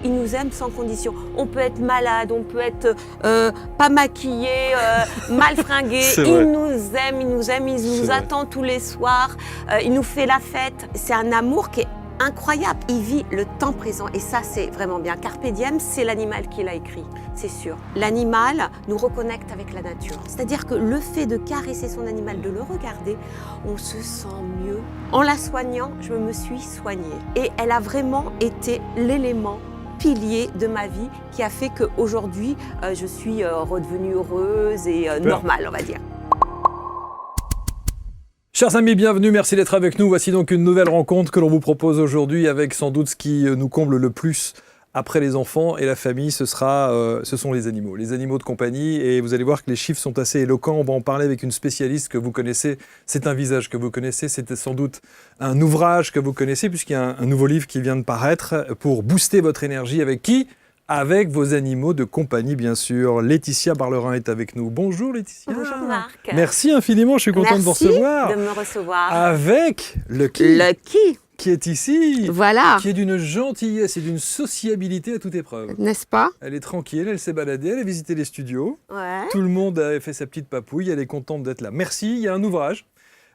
Il nous aime sans condition. On peut être malade, on peut être pas maquillé, mal fringué. Il nous aime, il nous attend tous les soirs, il nous fait la fête. C'est un amour qui est incroyable. Il vit le temps présent et ça, c'est vraiment bien. Carpe diem, c'est l'animal qui l'a écrit, c'est sûr. L'animal nous reconnecte avec la nature. C'est-à-dire que le fait de caresser son animal, de le regarder, on se sent mieux. En la soignant, je me suis soignée. Et elle a vraiment été l'élément pilier de ma vie qui a fait qu'aujourd'hui, je suis redevenue heureuse et normale, on va dire. Chers amis, bienvenue, merci d'être avec nous. Voici donc une nouvelle rencontre que l'on vous propose aujourd'hui avec sans doute ce qui nous comble le plus après les enfants et la famille, ce sont les animaux de compagnie. Et vous allez voir que les chiffres sont assez éloquents. On va en parler avec une spécialiste que vous connaissez. C'est un visage que vous connaissez. C'était sans doute un ouvrage que vous connaissez puisqu'il y a un nouveau livre qui vient de paraître pour booster votre énergie. Avec qui ? Avec vos animaux de compagnie, bien sûr. Laetitia Barlerin est avec nous. Bonjour Laetitia. Bonjour Marc. Merci infiniment, je suis content de vous recevoir. Merci de me recevoir. Avec Lucky. Lucky. Qui est ici, voilà. Qui est d'une gentillesse et d'une sociabilité à toute épreuve. N'est-ce pas ? Elle est tranquille, elle s'est baladée, elle a visité les studios. Ouais. Tout le monde a fait sa petite papouille, elle est contente d'être là. Merci, il y a un ouvrage.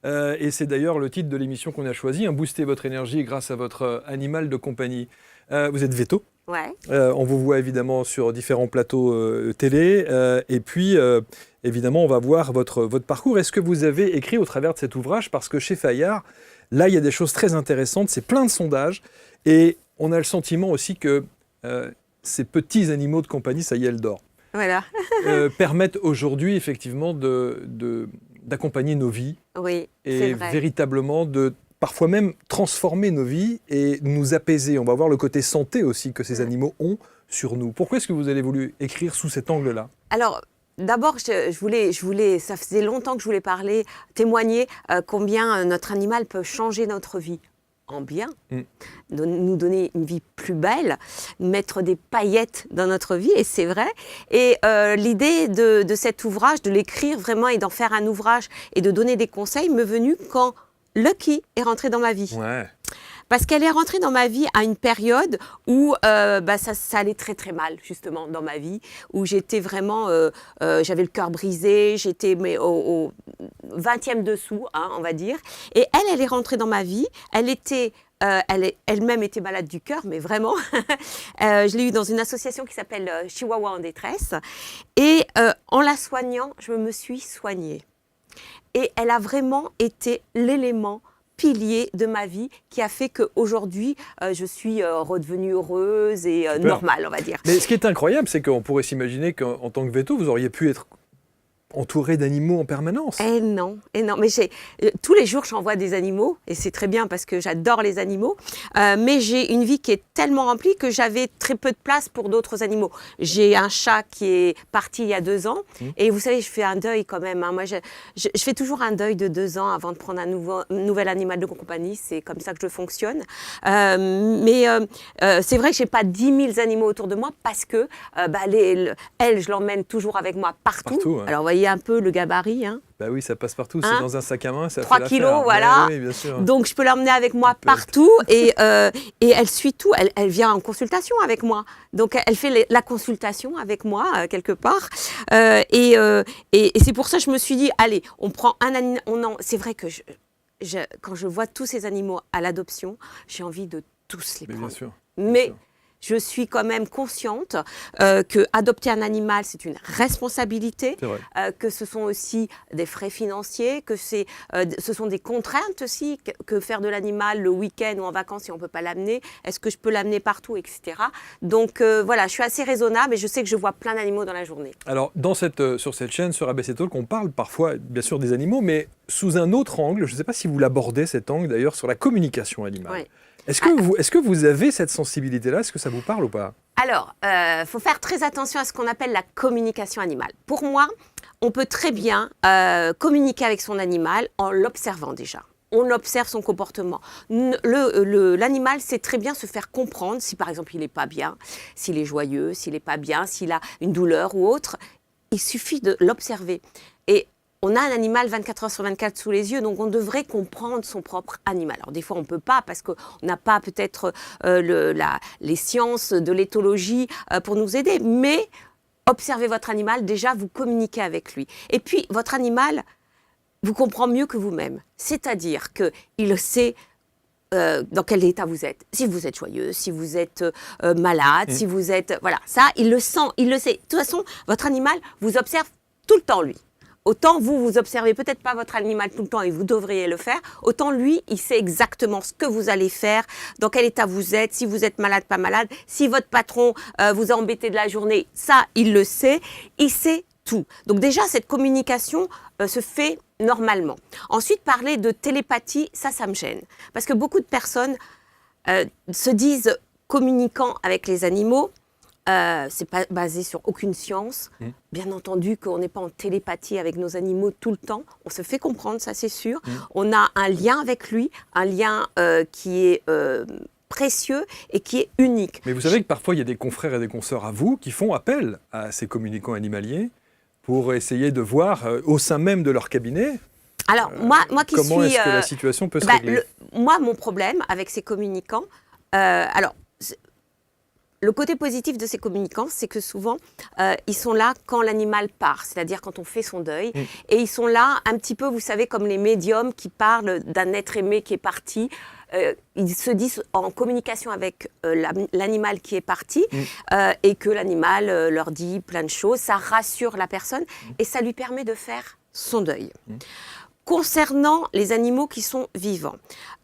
Et c'est d'ailleurs le titre de l'émission qu'on a choisi, Booster votre énergie grâce à votre animal de compagnie. Vous êtes véto. Ouais. On vous voit évidemment sur différents plateaux télé. Et puis, évidemment, on va voir votre parcours. Est-ce que vous avez écrit au travers de cet ouvrage ? Parce que chez Fayard, là, il y a des choses très intéressantes. C'est plein de sondages. Et on a le sentiment aussi que ces petits animaux de compagnie, ça y est, elles dorment. Voilà. Permettent aujourd'hui, effectivement, d'accompagner nos vies. Oui, et véritablement de parfois même transformer nos vies et nous apaiser. On va voir le côté santé aussi que ces animaux ont sur nous. Pourquoi est-ce que vous avez voulu écrire sous cet angle-là ? Alors, d'abord, je voulais, ça faisait longtemps que je voulais parler, témoigner combien notre animal peut changer notre vie en bien, nous donner une vie plus belle, mettre des paillettes dans notre vie, et c'est vrai. Et l'idée de cet ouvrage, de l'écrire vraiment et d'en faire un ouvrage et de donner des conseils, m'est venue quand Lucky est rentrée dans ma vie. Ouais. Parce qu'elle est rentrée dans ma vie à une période où ça allait très très mal, justement, dans ma vie, où j'étais vraiment, j'avais le cœur brisé, j'étais au 20e dessous, on va dire. Et elle est rentrée dans ma vie, elle-même était malade du cœur, mais vraiment. Je l'ai eue dans une association qui s'appelle Chihuahua en détresse. Et en la soignant, je me suis soignée. Et elle a vraiment été l'élément pilier de ma vie qui a fait qu'aujourd'hui, je suis redevenue heureuse et normale, on va dire. Mais ce qui est incroyable, c'est qu'on pourrait s'imaginer qu'en tant que véto, vous auriez pu être entouré d'animaux en permanence. Eh non. Mais tous les jours, j'envoie des animaux, et c'est très bien parce que j'adore les animaux, mais j'ai une vie qui est tellement remplie que j'avais très peu de place pour d'autres animaux. J'ai un chat qui est parti il y a 2 ans, et vous savez, je fais un deuil quand même. Moi, je fais toujours un deuil de 2 ans avant de prendre un nouvel animal de compagnie, c'est comme ça que je fonctionne. Mais c'est vrai que je n'ai pas 10 000 animaux autour de moi parce que elle, je l'emmène toujours avec moi partout. Ouais. Alors, vous voyez un peu le gabarit. Bah oui, ça passe partout, c'est dans un sac à main, ça 3 fait kilos, voilà. Oui, bien sûr. Donc, je peux l'emmener avec moi partout et elle suit tout. Elle vient en consultation avec moi. Donc, elle fait la consultation avec moi, quelque part. Et c'est pour ça que je me suis dit, allez, on prend un animal. C'est vrai que quand je vois tous ces animaux à l'adoption, j'ai envie de tous les prendre. Bien sûr. Mais je suis quand même consciente que adopter un animal, c'est une responsabilité, que ce sont aussi des frais financiers, que ce sont des contraintes aussi, que faire de l'animal le week-end ou en vacances si on ne peut pas l'amener, est-ce que je peux l'amener partout, etc. Donc voilà, je suis assez raisonnable et je sais que je vois plein d'animaux dans la journée. Alors, sur cette chaîne, sur ABC Talk, on parle parfois, bien sûr, des animaux, mais sous un autre angle. Je ne sais pas si vous l'abordez, cet angle, d'ailleurs, sur la communication animale. Oui. Est-ce que vous avez cette sensibilité-là ? Est-ce que ça vous parle ou pas ? Alors, faut faire très attention à ce qu'on appelle la communication animale. Pour moi, on peut très bien communiquer avec son animal en l'observant déjà. On observe son comportement. L'animal sait très bien se faire comprendre si, par exemple, il n'est pas bien, s'il est joyeux, s'il n'est pas bien, s'il a une douleur ou autre. Il suffit de l'observer. Et on a un animal 24 heures sur 24 sous les yeux, donc on devrait comprendre son propre animal. Alors des fois, on ne peut pas parce qu'on n'a pas peut-être les sciences de l'éthologie pour nous aider, mais observez votre animal, déjà, vous communiquez avec lui. Et puis, votre animal vous comprend mieux que vous-même. C'est-à-dire qu'il sait dans quel état vous êtes. Si vous êtes joyeux, si vous êtes malade, si vous êtes... Voilà, ça, il le sent, il le sait. De toute façon, votre animal vous observe tout le temps, lui. Autant vous observez peut-être pas votre animal tout le temps et vous devriez le faire, autant lui, il sait exactement ce que vous allez faire, dans quel état vous êtes, si vous êtes malade, pas malade, si votre patron vous a embêté de la journée, ça, il le sait, il sait tout. Donc déjà, cette communication se fait normalement. Ensuite, parler de télépathie, ça me gêne. Parce que beaucoup de personnes se disent communiquant avec les animaux. C'est pas basé sur aucune science. Bien entendu qu'on n'est pas en télépathie avec nos animaux tout le temps. On se fait comprendre, ça c'est sûr. On a un lien avec lui, un lien qui est précieux et qui est unique. Mais vous savez que parfois il y a des confrères et des consoeurs à vous qui font appel à ces communicants animaliers pour essayer de voir au sein même de leur cabinet alors, moi qui comment suis, est-ce que la situation peut se régler. Moi, mon problème avec ces communicants, le côté positif de ces communicants, c'est que souvent, ils sont là quand l'animal part, c'est-à-dire quand on fait son deuil. Et ils sont là un petit peu, vous savez, comme les médiums qui parlent d'un être aimé qui est parti. Ils se disent en communication avec l'animal qui est parti et que l'animal leur dit plein de choses. Ça rassure la personne et ça lui permet de faire son deuil. Concernant les animaux qui sont vivants,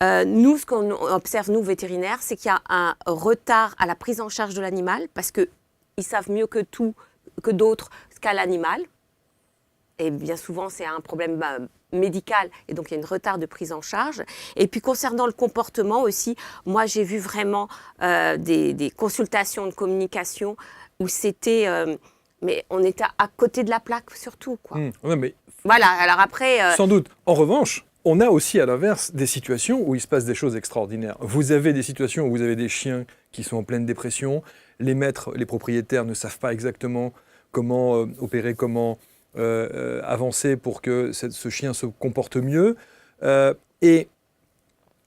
nous, ce qu'on observe, nous, vétérinaires, c'est qu'il y a un retard à la prise en charge de l'animal parce qu'ils savent mieux que d'autres ce qu'a l'animal. Et bien souvent, c'est un problème médical et donc il y a un retard de prise en charge. Et puis, concernant le comportement aussi, moi, j'ai vu vraiment des consultations de communication où c'était... mais on était à côté de la plaque, surtout, quoi. Ouais, mais... Voilà, alors après... Sans doute. En revanche, on a aussi à l'inverse des situations où il se passe des choses extraordinaires. Vous avez des situations où vous avez des chiens qui sont en pleine dépression, les maîtres, les propriétaires ne savent pas exactement comment opérer, comment avancer pour que ce chien se comporte mieux. Et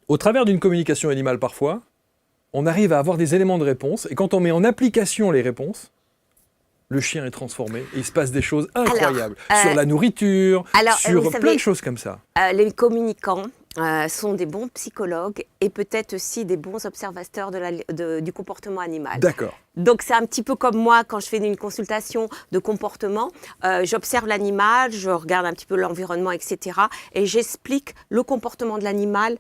au travers d'une communication animale parfois, on arrive à avoir des éléments de réponse et quand on met en application les réponses, le chien est transformé et il se passe des choses incroyables sur la nourriture, sur plein de choses comme ça. Les communicants sont des bons psychologues et peut-être aussi des bons observateurs du comportement animal. D'accord. Donc c'est un petit peu comme moi quand je fais une consultation de comportement, j'observe l'animal, je regarde un petit peu l'environnement, etc. et j'explique le comportement de l'animal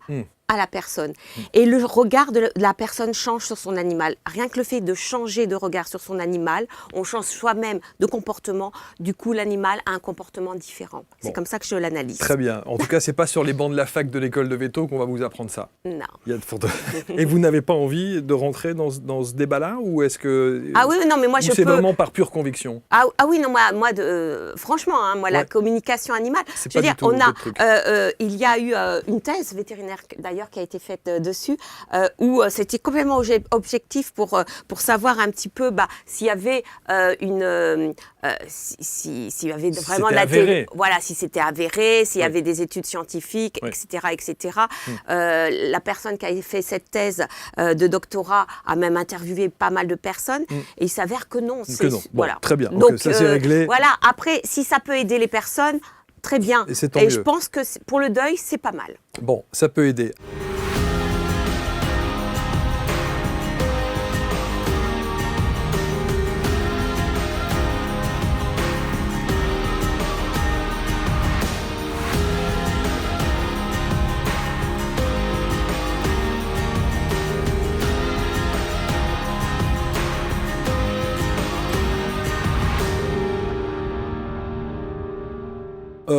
à la personne. Et le regard de la personne change sur son animal. Rien que le fait de changer de regard sur son animal, on change soi-même de comportement. Du coup, l'animal a un comportement différent. C'est comme ça que je l'analyse. Très bien. En tout cas, c'est pas sur les bancs de la fac de l'école de veto qu'on va vous apprendre ça. Non. Il y a de Et vous n'avez pas envie de rentrer dans ce débat-là ou est-ce que... Ah oui, non, mais moi je peux... c'est vraiment par pure conviction? Ah oui, non, moi franchement, la communication animale, je veux dire, il y a eu une thèse vétérinaire d'ailleurs qui a été faite dessus, où c'était complètement objectif pour savoir un petit peu s'il y avait s'il y avait vraiment de la théorie, voilà, si c'était avéré, s'il y avait des études scientifiques, etc., etc. La personne qui a fait cette thèse de doctorat a même interviewé pas mal de personnes et il s'avère que non. Que non. Bon, voilà. Très bien. Donc ça c'est réglé. Voilà. Après, si ça peut aider les personnes, très bien. Et je pense que pour le deuil, c'est pas mal. Bon, ça peut aider.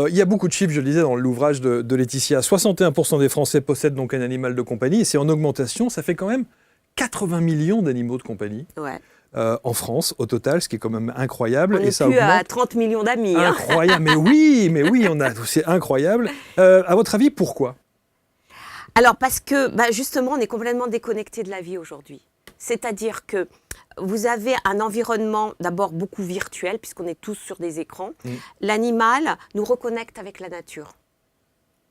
Il y a beaucoup de chiffres, je le disais dans l'ouvrage de Laetitia. 61% des Français possèdent donc un animal de compagnie et c'est en augmentation. Ça fait quand même 80 millions d'animaux de compagnie en France au total, ce qui est quand même incroyable. On est plus à 30 millions d'amis. Incroyable, mais oui, c'est incroyable. À votre avis, pourquoi? Alors parce que justement, on est complètement déconnecté de la vie aujourd'hui. C'est-à-dire que vous avez un environnement d'abord beaucoup virtuel, puisqu'on est tous sur des écrans. L'animal nous reconnecte avec la nature.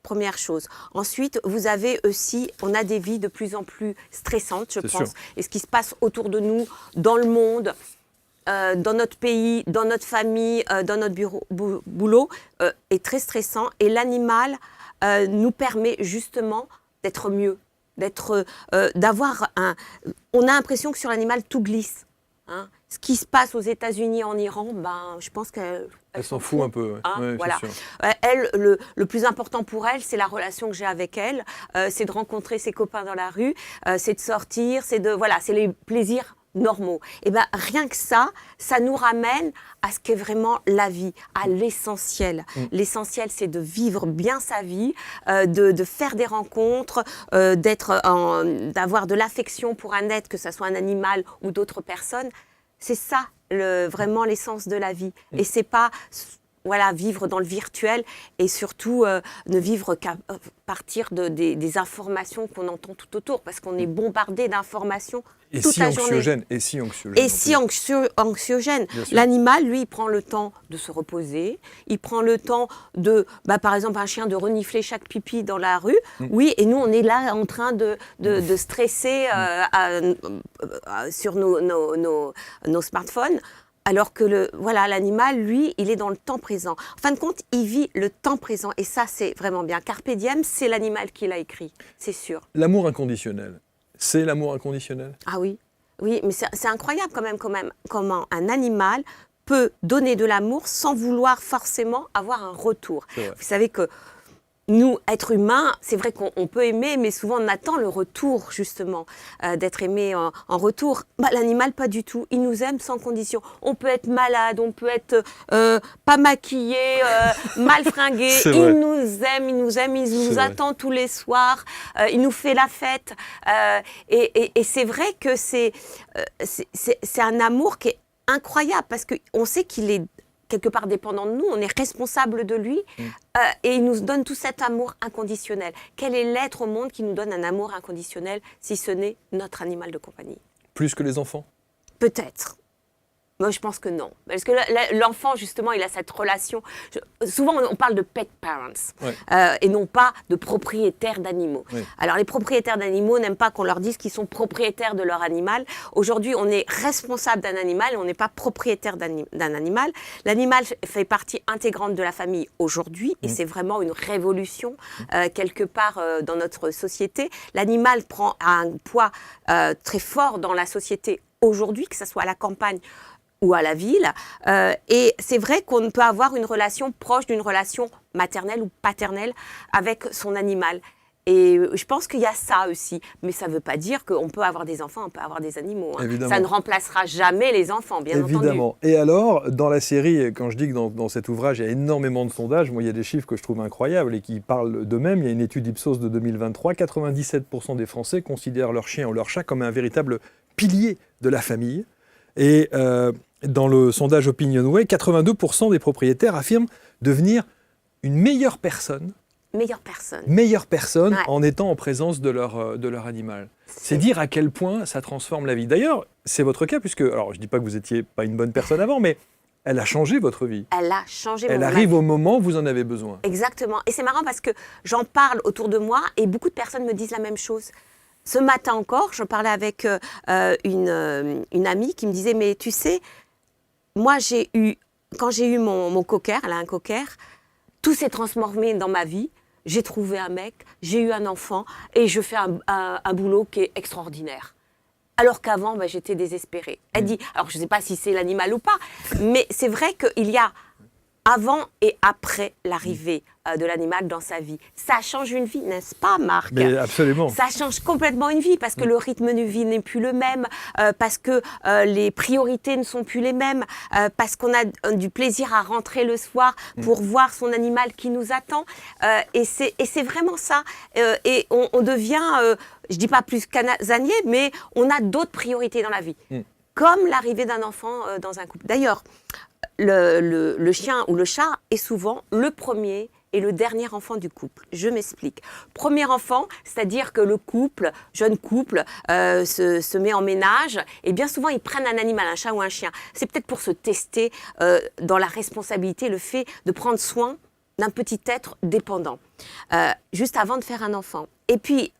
Première chose. Ensuite, vous avez aussi, on a des vies de plus en plus stressantes, je pense. Sûr. Et ce qui se passe autour de nous, dans le monde, dans notre pays, dans notre famille, dans notre boulot, est très stressant. Et l'animal nous permet justement d'être mieux, d'avoir un... On a l'impression que sur l'animal, tout glisse. Hein. Ce qui se passe aux États-Unis, en Iran, je pense qu'elle s'en fout un peu. Hein, ouais, voilà. Elle, le plus important pour elle, c'est la relation que j'ai avec elle, c'est de rencontrer ses copains dans la rue, c'est de sortir, c'est les plaisirs normaux. Et rien que ça nous ramène à ce qu'est vraiment la vie, à l'essentiel. L'essentiel, c'est de vivre bien sa vie, de faire des rencontres, d'avoir de l'affection pour un être, que ce soit un animal ou d'autres personnes. C'est ça, vraiment l'essence de la vie. Et c'est pas vivre dans le virtuel et surtout ne vivre qu'à partir des informations qu'on entend tout autour, parce qu'on est bombardé d'informations toute la journée. Et si anxiogène. L'animal, lui, il prend le temps de se reposer, il prend le temps de, par exemple, un chien de renifler chaque pipi dans la rue. Oui, et nous, on est là en train de stresser sur nos smartphones. Alors que l'animal, lui, il est dans le temps présent. En fin de compte, il vit le temps présent. Et ça, c'est vraiment bien. Carpe diem, c'est l'animal qui l'a écrit, c'est sûr. L'amour inconditionnel, c'est l'amour inconditionnel ? Ah oui, mais c'est incroyable quand même comment un animal peut donner de l'amour sans vouloir forcément avoir un retour. Vous savez que nous, êtres humains, c'est vrai qu'on peut aimer, mais souvent on attend le retour, justement, d'être aimé en retour. L'animal, pas du tout. Il nous aime sans condition. On peut être malade, on peut être pas maquillé, mal fringué. Il nous attend tous les soirs. Il nous fait la fête. Et c'est vrai que c'est un amour qui est incroyable, parce qu'on sait qu'il est quelque part dépendant de nous, on est responsable de lui, et il nous donne tout cet amour inconditionnel. Quel est l'être au monde qui nous donne un amour inconditionnel, si ce n'est notre animal de compagnie ? Plus que les enfants ? Peut-être. Moi, je pense que non. Parce que l'enfant, justement, il a cette relation... Souvent, on parle de pet parents, et non pas de propriétaires d'animaux. Oui. Alors, les propriétaires d'animaux n'aiment pas qu'on leur dise qu'ils sont propriétaires de leur animal. Aujourd'hui, on est responsable d'un animal et on n'est pas propriétaire d'un animal. L'animal fait partie intégrante de la famille aujourd'hui, et c'est vraiment une révolution, quelque part, dans notre société. L'animal prend un poids très fort dans la société aujourd'hui, que ce soit à la campagne ou à la ville. Et c'est vrai qu'on peut avoir une relation proche d'une relation maternelle ou paternelle avec son animal. Et je pense qu'il y a ça aussi. Mais ça ne veut pas dire qu'on peut avoir des enfants, on peut avoir des animaux. Hein. Ça ne remplacera jamais les enfants, bien entendu. Évidemment. Et alors, dans la série, quand je dis que dans cet ouvrage, il y a énormément de sondages, moi, il y a des chiffres que je trouve incroyables et qui parlent d'eux-mêmes. Il y a une étude Ipsos de 2023, 97% des Français considèrent leur chien ou leur chat comme un véritable pilier de la famille. Et dans le sondage Opinionway, 82% des propriétaires affirment devenir une meilleure personne en étant en présence de leur animal. C'est dire à quel point ça transforme la vie. D'ailleurs, c'est votre cas, puisque, alors je ne dis pas que vous n'étiez pas une bonne personne avant, mais elle a changé votre vie. Elle a changé mon vie. Elle arrive au moment où vous en avez besoin. Exactement. Et c'est marrant parce que j'en parle autour de moi et beaucoup de personnes me disent la même chose. Ce matin encore, je parlais avec une amie qui me disait « Mais tu sais, moi, quand j'ai eu mon cocker, elle a un cocker, tout s'est transformé dans ma vie. J'ai trouvé un mec, j'ai eu un enfant et je fais un boulot qui est extraordinaire. » Alors qu'avant, j'étais désespérée. Elle dit, alors je ne sais pas si c'est l'animal ou pas, mais c'est vrai qu'il y a avant et après l'arrivée de l'animal dans sa vie. Ça change une vie, n'est-ce pas, Marc ? Mais absolument. Ça change complètement une vie parce que le rythme de vie n'est plus le même, parce que les priorités ne sont plus les mêmes, parce qu'on a du plaisir à rentrer le soir pour voir son animal qui nous attend. Et c'est vraiment ça. Et on devient, je ne dis pas plus casanier, mais on a d'autres priorités dans la vie. Comme l'arrivée d'un enfant dans un couple. D'ailleurs, le chien ou le chat est souvent le premier est le dernier enfant du couple. Je m'explique. Premier enfant, c'est-à-dire que le couple, jeune couple, se met en ménage et bien souvent ils prennent un animal, un chat ou un chien. C'est peut-être pour se tester dans la responsabilité, le fait de prendre soin d'un petit être dépendant, juste avant de faire un enfant. Et puis,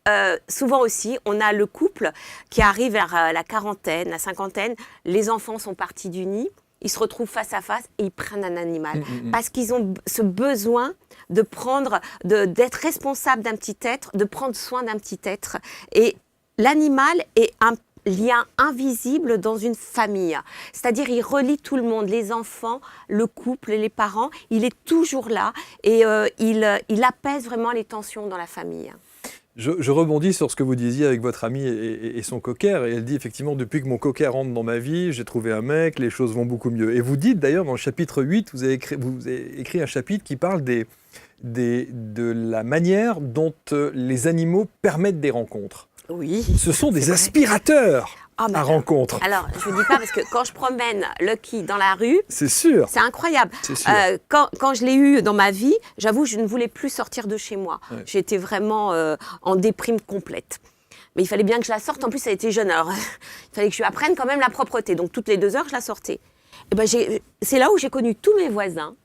souvent aussi, on a le couple qui arrive vers la quarantaine, la cinquantaine, les enfants sont partis du nid, ils se retrouvent face à face et ils prennent un animal. Parce qu'ils ont ce besoin de prendre, d'être responsable d'un petit être, de prendre soin d'un petit être. Et l'animal est un lien invisible dans une famille. C'est-à-dire, il relie tout le monde, les enfants, le couple et les parents. Il est toujours là et il apaise vraiment les tensions dans la famille. Je rebondis sur ce que vous disiez avec votre amie et son cocker. Et elle dit effectivement, depuis que mon cocker rentre dans ma vie, j'ai trouvé un mec, les choses vont beaucoup mieux. Et vous dites d'ailleurs dans le chapitre 8, vous avez écrit un chapitre qui parle de la manière dont les animaux permettent des rencontres. Oui. Ce sont des aspirateurs à rencontre. Alors, je ne vous dis pas, parce que quand je promène Lucky dans la rue, c'est sûr. C'est incroyable. C'est sûr. Quand je l'ai eu dans ma vie, j'avoue, je ne voulais plus sortir de chez moi. Ouais. J'étais vraiment en déprime complète. Mais il fallait bien que je la sorte. En plus, elle était jeune. Alors, il fallait que je lui apprenne quand même la propreté. Donc, toutes les 2 heures, je la sortais. Et ben, c'est là où j'ai connu tous mes voisins.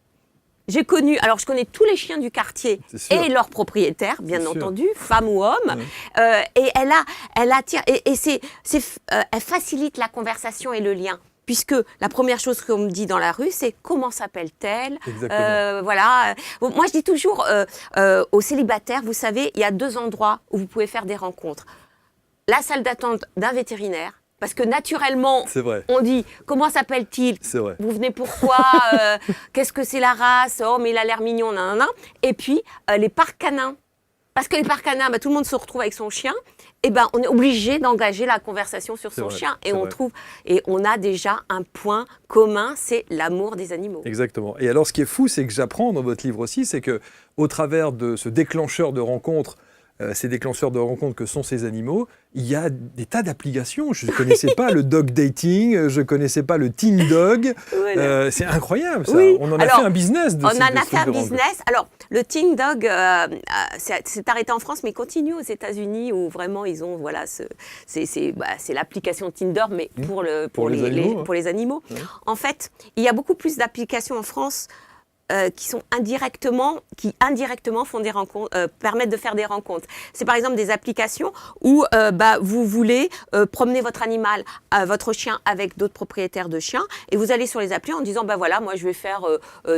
Je connais tous les chiens du quartier et leurs propriétaires, bien entendu, femmes ou hommes. Ouais. Et elle attire, et elle facilite la conversation et le lien. Puisque la première chose qu'on me dit dans la rue, c'est comment s'appelle-t-elle ? Voilà. Moi, je dis toujours aux célibataires, vous savez, il y a 2 endroits où vous pouvez faire des rencontres. La salle d'attente d'un vétérinaire. Parce que naturellement, on dit « Comment s'appelle-t-il » Vous venez pourquoi Qu'est-ce que c'est la race ? Oh, mais il a l'air mignon, nanana. Et puis, les parcs canins. Parce que les parcs canins, tout le monde se retrouve avec son chien. Et on est obligé d'engager la conversation sur son chien. Et on a déjà un point commun, c'est l'amour des animaux. Exactement. Et alors, ce qui est fou, c'est que j'apprends dans votre livre aussi, c'est qu'au travers de ce déclencheur de rencontres, ces déclencheurs de rencontres que sont ces animaux, il y a des tas d'applications. Je ne connaissais pas le dog dating, je ne connaissais pas le teen dog. Voilà. C'est incroyable ça. Oui. On en a fait un business de On en a fait un business. Alors, le teen dog s'est arrêté en France, mais continue aux États-Unis où vraiment ils ont, voilà, c'est l'application Tinder, mais pour les animaux. Ouais. En fait, il y a beaucoup plus d'applications en France qui indirectement font des rencontres, permettent de faire des rencontres. C'est par exemple des applications où vous voulez promener votre animal, votre chien avec d'autres propriétaires de chiens, et vous allez sur les applis en disant voilà, moi je vais faire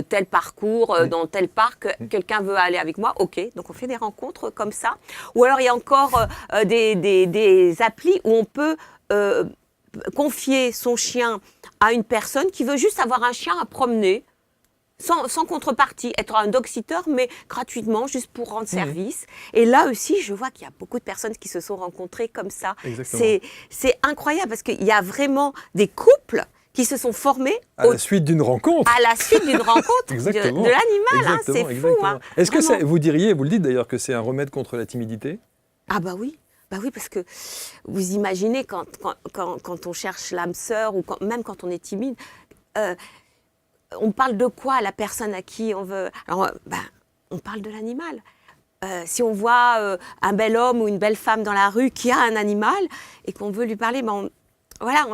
tel parcours dans tel parc, quelqu'un veut aller avec moi, ok, donc on fait des rencontres comme ça. Ou alors il y a encore des applis où on peut confier son chien à une personne qui veut juste avoir un chien à promener. Sans contrepartie, être un dog-sitter, mais gratuitement, juste pour rendre service. Et là aussi, je vois qu'il y a beaucoup de personnes qui se sont rencontrées comme ça. C'est incroyable, parce qu'il y a vraiment des couples qui se sont formés à la suite d'une rencontre. À la suite d'une rencontre de l'animal, c'est fou. Est-ce que vous diriez, vous le dites d'ailleurs, que c'est un remède contre la timidité ? Ah bah oui. Bah oui, parce que vous imaginez quand on cherche l'âme sœur, ou même quand on est timide, on parle de quoi à la personne à qui on veut ? Alors, on parle de l'animal. Si on voit un bel homme ou une belle femme dans la rue qui a un animal et qu'on veut lui parler, on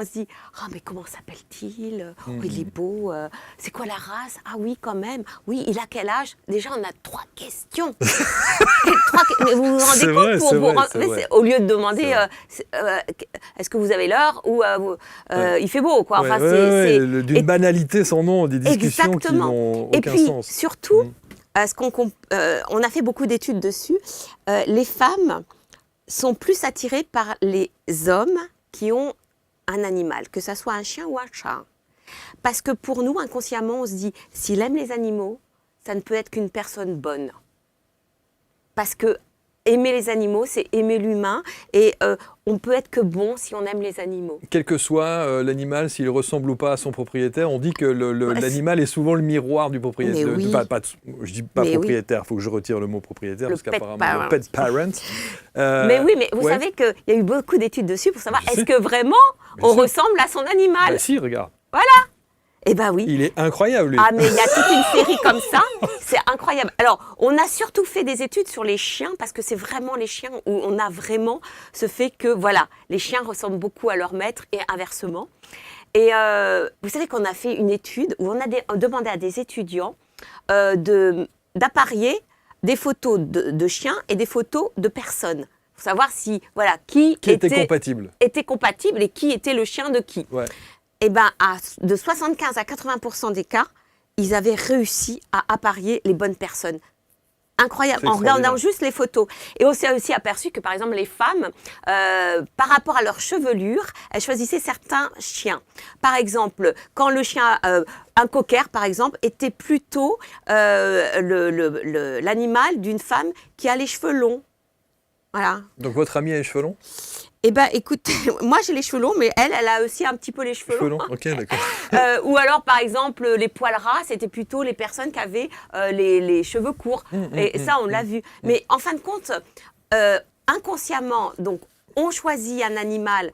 se dit « Oh, mais comment s'appelle-t-il ? Oh, il est beau. C'est quoi la race ? Ah oui, quand même. Oui, il a quel âge ?» Déjà, on a 3 questions. Mais vous vous rendez compte au lieu de demander est-ce que vous avez l'heure ou il fait beau, quoi. Enfin, d'une banalité sans nom, des discussions qui n'ont aucun sens. Et puis, surtout, on a fait beaucoup d'études dessus, les femmes sont plus attirées par les hommes qui ont un animal, que ça soit un chien ou un chat. Parce que pour nous, inconsciemment, on se dit, s'il aime les animaux, ça ne peut être qu'une personne bonne. Parce que aimer les animaux, c'est aimer l'humain, et on peut être que bon si on aime les animaux. Quel que soit l'animal, s'il ressemble ou pas à son propriétaire, on dit que l'animal est souvent le miroir du propriétaire. Oui. Je dis pas propriétaire, il faut que je retire le mot propriétaire, parce qu'apparemment, le pet parent. Mais oui, mais vous savez qu'il y a eu beaucoup d'études dessus pour savoir est-ce que vraiment on ressemble à son animal. Si, regarde. Voilà. Eh ben oui. Il est incroyable, lui. Ah, mais il y a toute une série comme ça. C'est incroyable. Alors, on a surtout fait des études sur les chiens parce que c'est vraiment les chiens où on a vraiment ce fait que, voilà, les chiens ressemblent beaucoup à leur maître et inversement. Et vous savez qu'on a fait une étude où on a demandé à des étudiants d'apparier des photos de chiens et des photos de personnes. Pour savoir si, voilà, qui était compatible et qui était le chien de qui. Ouais. Et bien, de 75 à 80% des cas, ils avaient réussi à apparier les bonnes personnes. Incroyable, en regardant juste les photos. Et on s'est aussi aperçu que, par exemple, les femmes, par rapport à leur chevelure, elles choisissaient certains chiens. Par exemple, quand le chien, un cocker, par exemple, était plutôt l'animal d'une femme qui a les cheveux longs. Voilà. Donc, votre amie a les cheveux longs ? Eh bien, écoute, moi j'ai les cheveux longs, mais elle a aussi un petit peu les cheveux longs. Ok, d'accord. Ou alors, par exemple, les poils ras, c'était plutôt les personnes qui avaient les cheveux courts. Et ça, on l'a vu. Mais en fin de compte, inconsciemment, donc, on choisit un animal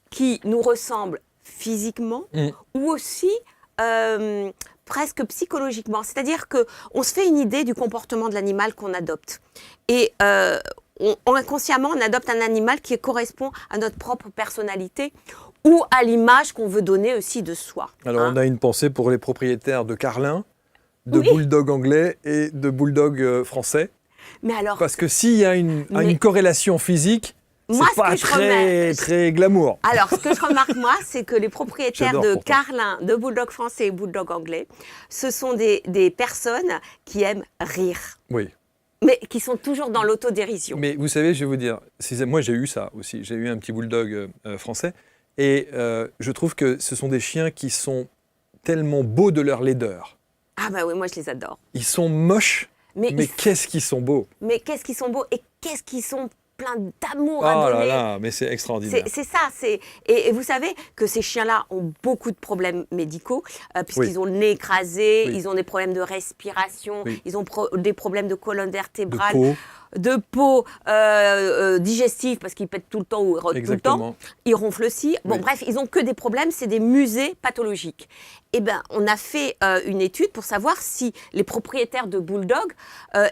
qui nous ressemble physiquement ou aussi presque psychologiquement. C'est-à-dire qu'on se fait une idée du comportement de l'animal qu'on adopte. Et inconsciemment, on adopte un animal qui correspond à notre propre personnalité ou à l'image qu'on veut donner aussi de soi. Alors, on a une pensée pour les propriétaires de Carlin, de bulldog anglais et de bulldog français. Mais alors, parce que s'il y a une corrélation physique, c'est pas très glamour. Alors, ce que je remarque, moi, c'est que les propriétaires de Carlin, de bulldog français et bulldog anglais, ce sont des personnes qui aiment rire. Oui. Mais qui sont toujours dans l'autodérision. Mais vous savez, je vais vous dire, moi j'ai eu ça aussi, j'ai eu un petit bulldog français, et je trouve que ce sont des chiens qui sont tellement beaux de leur laideur. Ah bah oui, moi je les adore. Ils sont moches, mais qu'est-ce qu'ils sont beaux. Mais qu'est-ce qu'ils sont beaux et qu'est-ce qu'ils sont plein d'amour à donner. Oh là là, mais c'est extraordinaire. C'est ça. Et vous savez que ces chiens-là ont beaucoup de problèmes médicaux, puisqu'ils ont le nez écrasé, ils ont des problèmes de respiration, ils ont des problèmes de colonne vertébrale, de peau digestive, parce qu'ils pètent tout le temps ou ils rôdent tout le temps. Ils ronflent aussi. Bon, bref, ils n'ont que des problèmes, c'est des musées pathologiques. Eh bien, on a fait une étude pour savoir si les propriétaires de bulldog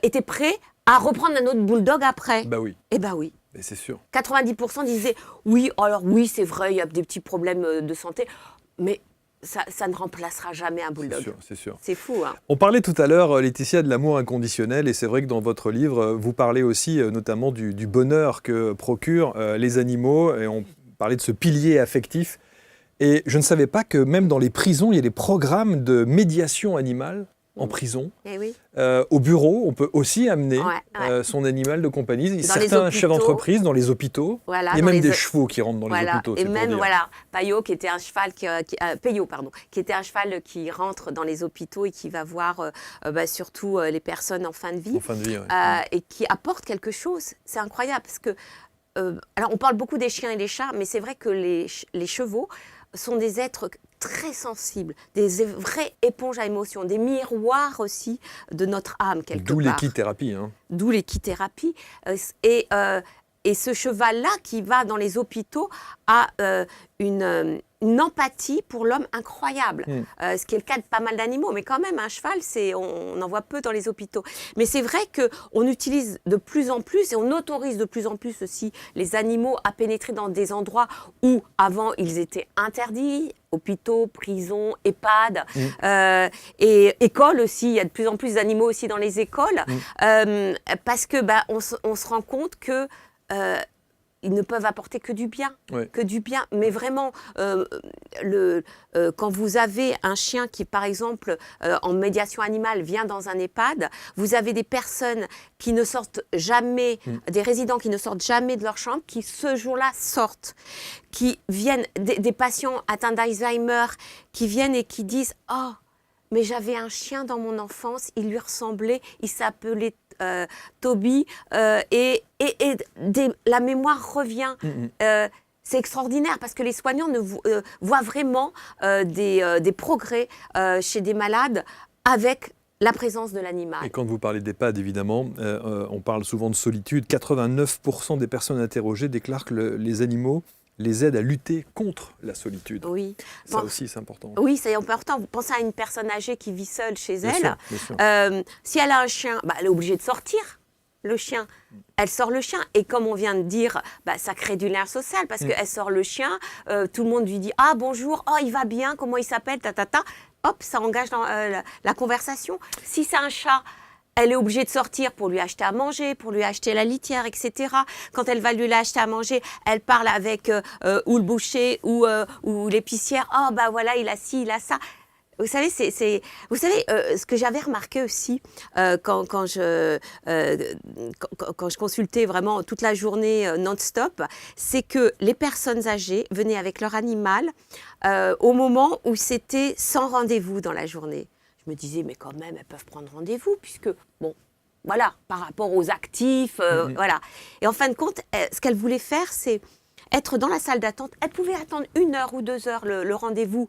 étaient prêts à reprendre un autre bulldog après. Bah oui. Eh ben oui. Mais c'est sûr. 90% disaient oui, alors oui, c'est vrai, il y a des petits problèmes de santé, mais ça ne remplacera jamais un bulldog. C'est sûr. C'est fou, hein. On parlait tout à l'heure, Laetitia, de l'amour inconditionnel, et c'est vrai que dans votre livre, vous parlez aussi notamment du bonheur que procurent les animaux, et on parlait de ce pilier affectif. Et je ne savais pas que même dans les prisons, il y a des programmes de médiation animale en prison. Eh oui. Au bureau, on peut aussi amener son animal de compagnie. Certains chefs d'entreprise dans les hôpitaux. Voilà, il y a même des chevaux qui rentrent dans les hôpitaux. Et même, Payot, qui était un cheval qui était un cheval qui rentre dans les hôpitaux et qui va voir surtout les personnes en fin de vie. Et qui apporte quelque chose. C'est incroyable parce que, alors on parle beaucoup des chiens et des chats, mais c'est vrai que les chevaux sont des êtres très sensibles, des vraies éponges à émotions, des miroirs aussi de notre âme quelque part. D'où l'équithérapie. D'où l'équithérapie. Et ce cheval-là qui va dans les hôpitaux a une empathie pour l'homme incroyable. Ce qui est le cas de pas mal d'animaux. Mais quand même, un cheval, on en voit peu dans les hôpitaux. Mais c'est vrai qu'on utilise de plus en plus et on autorise de plus en plus aussi les animaux à pénétrer dans des endroits où avant ils étaient interdits. Hôpitaux, prisons, EHPAD, et écoles aussi. Il y a de plus en plus d'animaux aussi dans les écoles. Parce que on se rend compte que ils ne peuvent apporter que du bien, Mais vraiment, quand vous avez un chien qui, par exemple, en médiation animale, vient dans un EHPAD, vous avez des personnes qui ne sortent jamais, des résidents qui ne sortent jamais de leur chambre, qui ce jour-là sortent, qui viennent, des patients atteints d'Alzheimer, qui viennent et qui disent « Oh, mais j'avais un chien dans mon enfance, il lui ressemblait, il s'appelait Toby, et la mémoire revient. C'est extraordinaire parce que les soignants voient vraiment des progrès chez des malades avec la présence de l'animal. Et quand vous parlez d'EHPAD, évidemment, on parle souvent de solitude. 89% des personnes interrogées déclarent que les animaux les aide à lutter contre la solitude. Oui. Ça aussi, c'est important. Oui, c'est important. Vous pensez à une personne âgée qui vit seule chez Bien elle. sûr, bien sûr. Si elle a un chien, elle est obligée de sortir. Le chien, elle sort le chien et comme on vient de dire, ça crée du lien social parce qu'elle sort le chien, tout le monde lui dit ah bonjour, oh il va bien, comment il s'appelle, hop ça engage dans la conversation. Si c'est un chat, elle est obligée de sortir pour lui acheter à manger, pour lui acheter la litière, etc. Quand elle va lui acheter à manger, elle parle avec ou le boucher ou l'épicière, oh voilà il a ci, il a ça. Vous savez, ce que j'avais remarqué aussi quand je consultais vraiment toute la journée non-stop, c'est que les personnes âgées venaient avec leur animal au moment où c'était sans rendez-vous dans la journée. Je me disais, mais quand même, elles peuvent prendre rendez-vous puisque, voilà, par rapport aux actifs, voilà. Et en fin de compte, ce qu'elles voulaient faire, c'est être dans la salle d'attente. Elle pouvait attendre 1 heure ou 2 heures le rendez-vous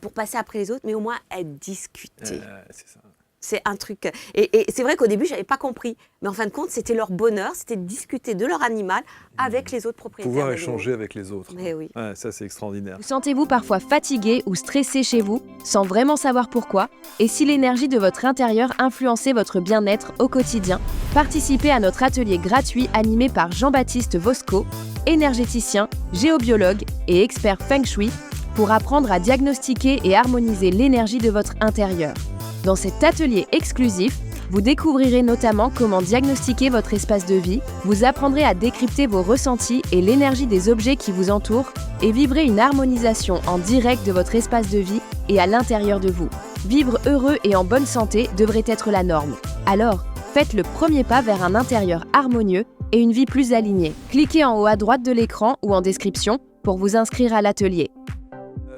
pour passer après les autres, mais au moins elle discutait. C'est ça. C'est un truc. Et c'est vrai qu'au début, je n'avais pas compris. Mais en fin de compte, c'était leur bonheur, c'était de discuter de leur animal avec les autres propriétaires. Pouvoir échanger avec les autres. Mais oui. Ouais, ça, c'est extraordinaire. Vous sentez-vous parfois fatigué ou stressé chez vous, sans vraiment savoir pourquoi? Et si l'énergie de votre intérieur influençait votre bien-être au quotidien? Participez à notre atelier gratuit animé par Jean-Baptiste Vosco, énergéticien, géobiologue et expert Feng Shui, pour apprendre à diagnostiquer et harmoniser l'énergie de votre intérieur. Dans cet atelier exclusif, vous découvrirez notamment comment diagnostiquer votre espace de vie, vous apprendrez à décrypter vos ressentis et l'énergie des objets qui vous entourent et vivrez une harmonisation en direct de votre espace de vie et à l'intérieur de vous. Vivre heureux et en bonne santé devrait être la norme. Alors, faites le premier pas vers un intérieur harmonieux et une vie plus alignée. Cliquez en haut à droite de l'écran ou en description pour vous inscrire à l'atelier.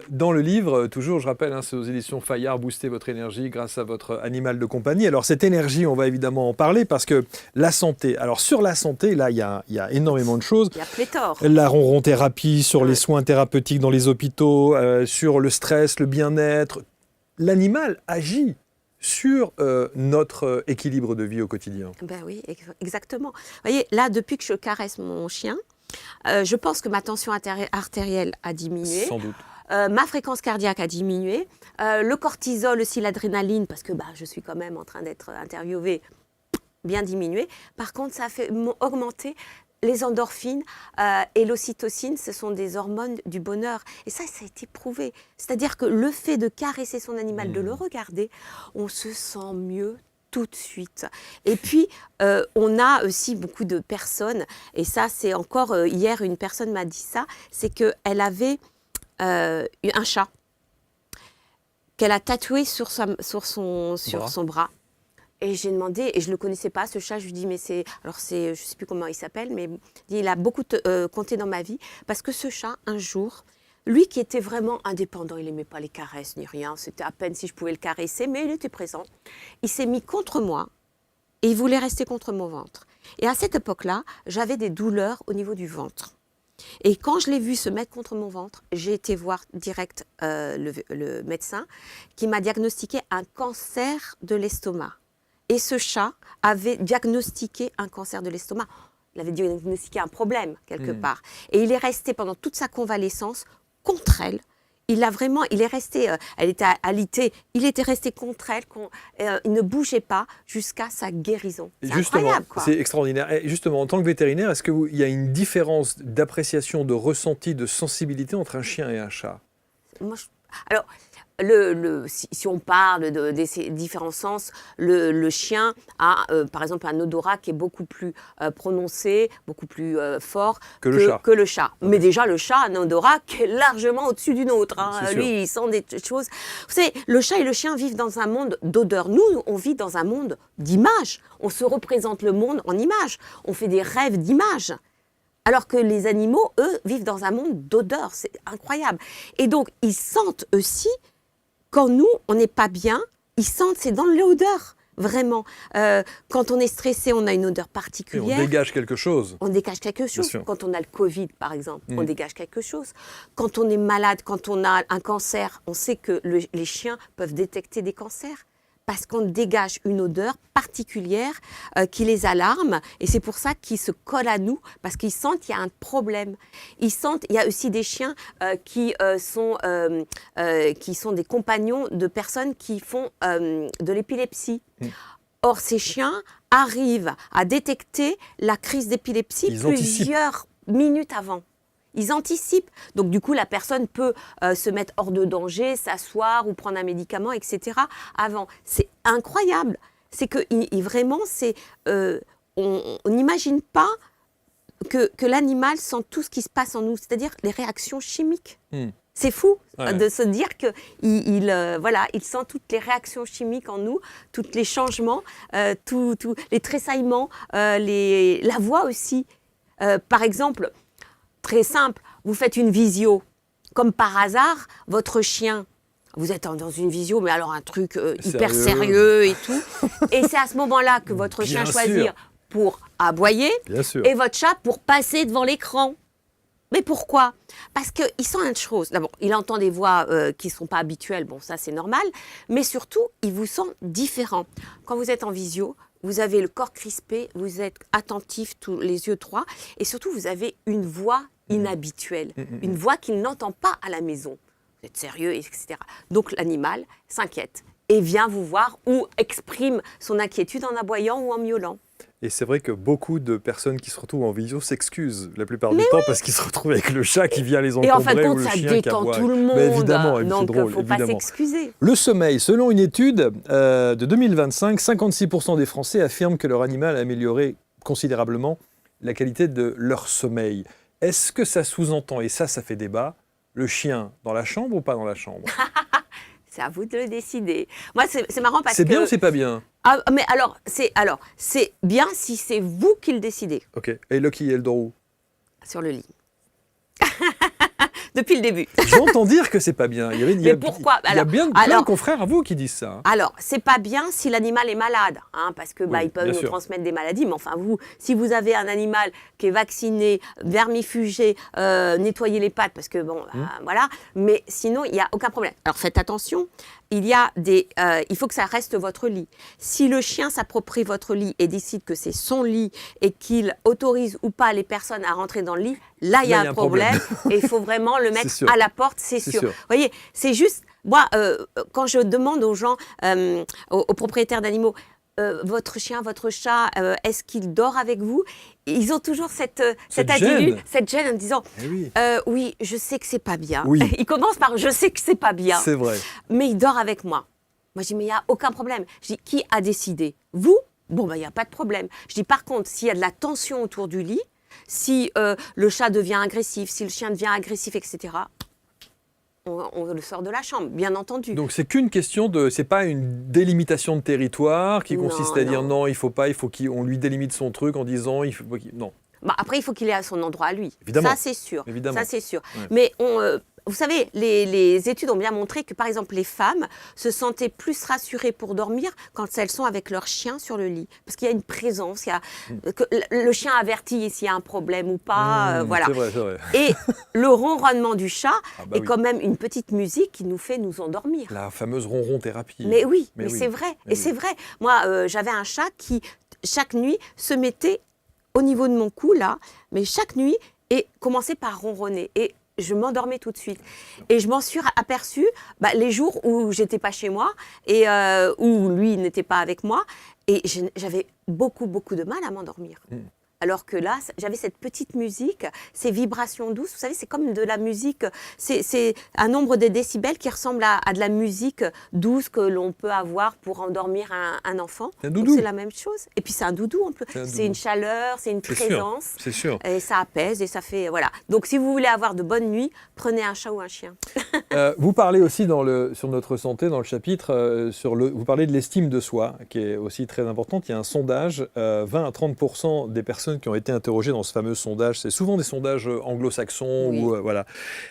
Dans le livre, toujours, je rappelle, c'est aux éditions Fayard, Booster votre énergie grâce à votre animal de compagnie. Alors cette énergie, on va évidemment en parler parce que la santé, alors sur la santé, là, il y a énormément de choses. Il y a pléthore. La ronron-thérapie, sur les soins thérapeutiques dans les hôpitaux, sur le stress, le bien-être. L'animal agit sur notre équilibre de vie au quotidien. Ben oui, exactement. Vous voyez, là, depuis que je caresse mon chien, je pense que ma tension artérielle a diminué. Sans doute. Ma fréquence cardiaque a diminué, le cortisol aussi, l'adrénaline, parce que je suis quand même en train d'être interviewée, bien diminué. Par contre, ça a fait augmenter les endorphines et l'ocytocine, ce sont des hormones du bonheur. Et ça a été prouvé. C'est-à-dire que le fait de caresser son animal, de le regarder, on se sent mieux tout de suite. Et puis, on a aussi beaucoup de personnes, et ça, c'est encore hier, une personne m'a dit ça, c'est qu'elle avait un chat qu'elle a tatoué sur son bras. Et j'ai demandé, et je ne le connaissais pas, ce chat, je lui dis, mais je ne sais plus comment il s'appelle, mais il a beaucoup compté dans ma vie, parce que ce chat, un jour, lui qui était vraiment indépendant, il n'aimait pas les caresses ni rien, c'était à peine si je pouvais le caresser, mais il était présent. Il s'est mis contre moi, et il voulait rester contre mon ventre. Et à cette époque-là, j'avais des douleurs au niveau du ventre. Et quand je l'ai vu se mettre contre mon ventre, j'ai été voir direct le médecin qui m'a diagnostiqué un cancer de l'estomac. Et ce chat avait diagnostiqué un cancer de l'estomac. Il avait diagnostiqué un problème quelque part. Et il est resté pendant toute sa convalescence contre elle. Il est resté, elle était alitée, il était resté contre elle, il ne bougeait pas jusqu'à sa guérison. C'est incroyable, quoi. C'est extraordinaire. Et justement, en tant que vétérinaire, est-ce qu'il y a une différence d'appréciation, de ressenti, de sensibilité entre un chien et un chat? Alors, si on parle de ces différents sens, le chien a, par exemple, un odorat qui est beaucoup plus prononcé, beaucoup plus fort que le chat. Mais déjà, le chat a un odorat qui est largement au-dessus du nôtre. Lui, il sent des choses. Vous savez, le chat et le chien vivent dans un monde d'odeurs. Nous, on vit dans un monde d'images. On se représente le monde en images. On fait des rêves d'images. Alors que les animaux, eux, vivent dans un monde d'odeurs. C'est incroyable. Et donc, ils sentent aussi. Quand nous, on n'est pas bien, ils sentent, c'est dans l'odeur, vraiment. Quand on est stressé, on a une odeur particulière. Et on dégage quelque chose. On dégage quelque chose. Quand on a le Covid, par exemple, on dégage quelque chose. Quand on est malade, quand on a un cancer, on sait que les chiens peuvent détecter des cancers parce qu'on dégage une odeur particulière qui les alarme. Et c'est pour ça qu'ils se collent à nous, parce qu'ils sentent qu'il y a un problème. Ils sentent, il y a aussi des chiens qui sont des compagnons de personnes qui font de l'épilepsie. Or, ces chiens arrivent à détecter la crise d'épilepsie plusieurs minutes avant. Ils anticipent. Donc, du coup, la personne peut se mettre hors de danger, s'asseoir ou prendre un médicament, etc. avant. C'est incroyable. C'est que vraiment, on n'imagine pas que l'animal sent tout ce qui se passe en nous, c'est-à-dire les réactions chimiques. C'est fou de se dire qu'il il sent toutes les réactions chimiques en nous, tous les changements, tous les tressaillements, la voix aussi. Par exemple, très simple, vous faites une visio. Comme par hasard, votre chien, vous êtes dans une visio, mais alors un truc hyper sérieux et tout. Et c'est à ce moment-là que votre chien choisit pour aboyer et votre chat pour passer devant l'écran. Mais pourquoi? Parce qu'il sent une chose. D'abord, il entend des voix qui ne sont pas habituelles. Bon, ça, c'est normal. Mais surtout, il vous sent différent. Quand vous êtes en visio, vous avez le corps crispé, vous êtes attentif, tous les yeux droits. Et surtout, vous avez une voix inhabituelle. Une voix qu'il n'entend pas à la maison. Vous êtes sérieux, etc. Donc, l'animal s'inquiète et vient vous voir ou exprime son inquiétude en aboyant ou en miaulant. Et c'est vrai que beaucoup de personnes qui se retrouvent en visio s'excusent la plupart du temps parce qu'ils se retrouvent avec le chat qui vient les encombrer. Et en fin de compte, ou le ça chien détend qui aboie. tout le monde. Mais évidemment, donc c'est drôle, faut pas s'excuser. Le sommeil, selon une étude de 2025, 56% des Français affirment que leur animal a amélioré considérablement la qualité de leur sommeil. Est-ce que ça sous-entend, et ça fait débat, le chien dans la chambre ou pas dans la chambre? C'est à vous de le décider. Moi, c'est marrant parce que... C'est bien ou c'est pas bien? Mais c'est bien si c'est vous qui le décidez. Ok. Et Lucky, elle dort où? Sur le lit. Depuis le début. J'entends dire que c'est pas bien. Mais pourquoi? Il y a bien plein de confrères à vous qui disent ça. Alors, c'est pas bien si l'animal est malade, parce que ils peuvent nous transmettre des maladies. Mais enfin, si vous avez un animal qui est vacciné, vermifugé, nettoyez les pattes, parce que voilà. Mais sinon, il n'y a aucun problème. Alors, faites attention. Il faut que ça reste votre lit. Si le chien s'approprie votre lit et décide que c'est son lit et qu'il autorise ou pas les personnes à rentrer dans le lit, là, il y a un problème. Et il faut vraiment le mettre à la porte, c'est sûr. Vous voyez, c'est juste, moi, quand je demande aux gens, aux propriétaires d'animaux, votre chien, votre chat, est-ce qu'il dort avec vous? Ils ont toujours cette attitude, cette gêne en disant oui, je sais que c'est pas bien. Oui. Ils commencent par je sais que c'est pas bien. C'est vrai. Mais il dort avec moi. Moi, je dis mais il n'y a aucun problème. Je dis qui a décidé? Vous? Bon, il n'y a pas de problème. Je dis par contre, s'il y a de la tension autour du lit, si le chat devient agressif, si le chien devient agressif, etc., on le sort de la chambre, bien entendu. Donc c'est qu'une question c'est pas une délimitation de territoire qui consiste à dire non, il faut qu'on lui délimite son truc en disant non. Après, il faut qu'il ait à son endroit à lui. Évidemment. Ça, c'est sûr. Évidemment. Ça, c'est sûr. Ouais. Mais vous savez, les études ont bien montré que, par exemple, les femmes se sentaient plus rassurées pour dormir quand elles sont avec leur chien sur le lit. Parce qu'il y a une présence, que le chien avertit s'il y a un problème ou pas. Voilà. C'est vrai. Et le ronronnement du chat est quand même une petite musique qui nous fait nous endormir. La fameuse ronron-thérapie. Mais oui, c'est vrai. C'est vrai. Moi, j'avais un chat qui, chaque nuit, se mettait au niveau de mon cou, là, mais chaque nuit, et commençait par ronronner. Et je m'endormais tout de suite. Et je m'en suis aperçue les jours où j'étais pas chez moi et où lui n'était pas avec moi. Et j'avais beaucoup de mal à m'endormir. Alors que là, j'avais cette petite musique, ces vibrations douces. Vous savez, c'est comme de la musique, c'est un nombre de décibels qui ressemble à de la musique douce que l'on peut avoir pour endormir un enfant. Un doudou. C'est la même chose. Et puis c'est un doudou en plus. C'est une chaleur, c'est une présence. C'est sûr. Et ça apaise et ça fait... Voilà. Donc si vous voulez avoir de bonnes nuits, prenez un chat ou un chien. Vous parlez aussi sur notre santé, dans le chapitre, vous parlez de l'estime de soi, qui est aussi très importante. Il y a un sondage, 20 à 30% des personnes qui ont été interrogées dans ce fameux sondage, c'est souvent des sondages anglo-saxons, voilà,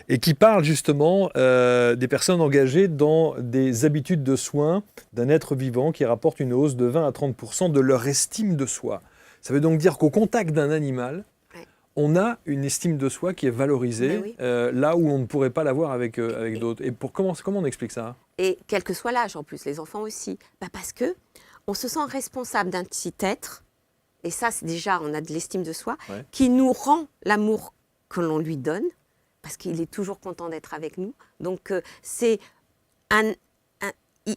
et qui parlent justement des personnes engagées dans des habitudes de soins d'un être vivant qui rapportent une hausse de 20 à 30% de leur estime de soi. Ça veut donc dire qu'au contact d'un animal, on a une estime de soi qui est valorisée, là où on ne pourrait pas l'avoir avec d'autres. Et comment on explique ça? Et quel que soit l'âge en plus, les enfants aussi. Parce qu'on se sent responsable d'un petit être, et ça c'est déjà, on a de l'estime de soi, qui nous rend l'amour que l'on lui donne, parce qu'il est toujours content d'être avec nous. Donc c'est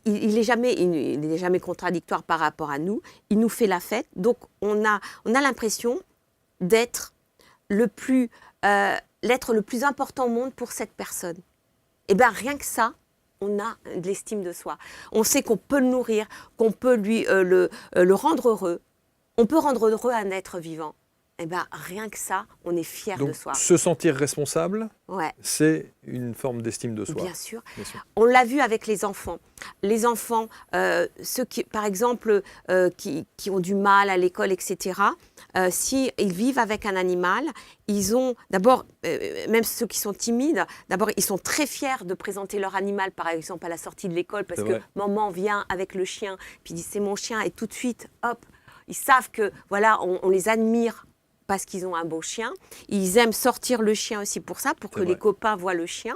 il n'est jamais contradictoire par rapport à nous. Il nous fait la fête. Donc on a l'impression d'être l'être le plus important au monde pour cette personne. Et bien rien que ça, on a de l'estime de soi. On sait qu'on peut le nourrir, qu'on peut lui le rendre heureux. On peut rendre heureux un être vivant. Et bien rien que ça, on est fier de soi. Donc se sentir responsable, c'est une forme d'estime de soi. Bien sûr. On l'a vu avec les enfants. Les enfants, ceux qui, par exemple, qui ont du mal à l'école, etc., s'ils vivent avec un animal, ils ont, d'abord, même ceux qui sont timides, d'abord, ils sont très fiers de présenter leur animal, par exemple, à la sortie de l'école, parce que maman vient avec le chien, puis dit « c'est mon chien », et tout de suite, hop, ils savent que, voilà, on les admire parce qu'ils ont un beau chien. Ils aiment sortir le chien aussi pour ça, pour que les copains voient le chien.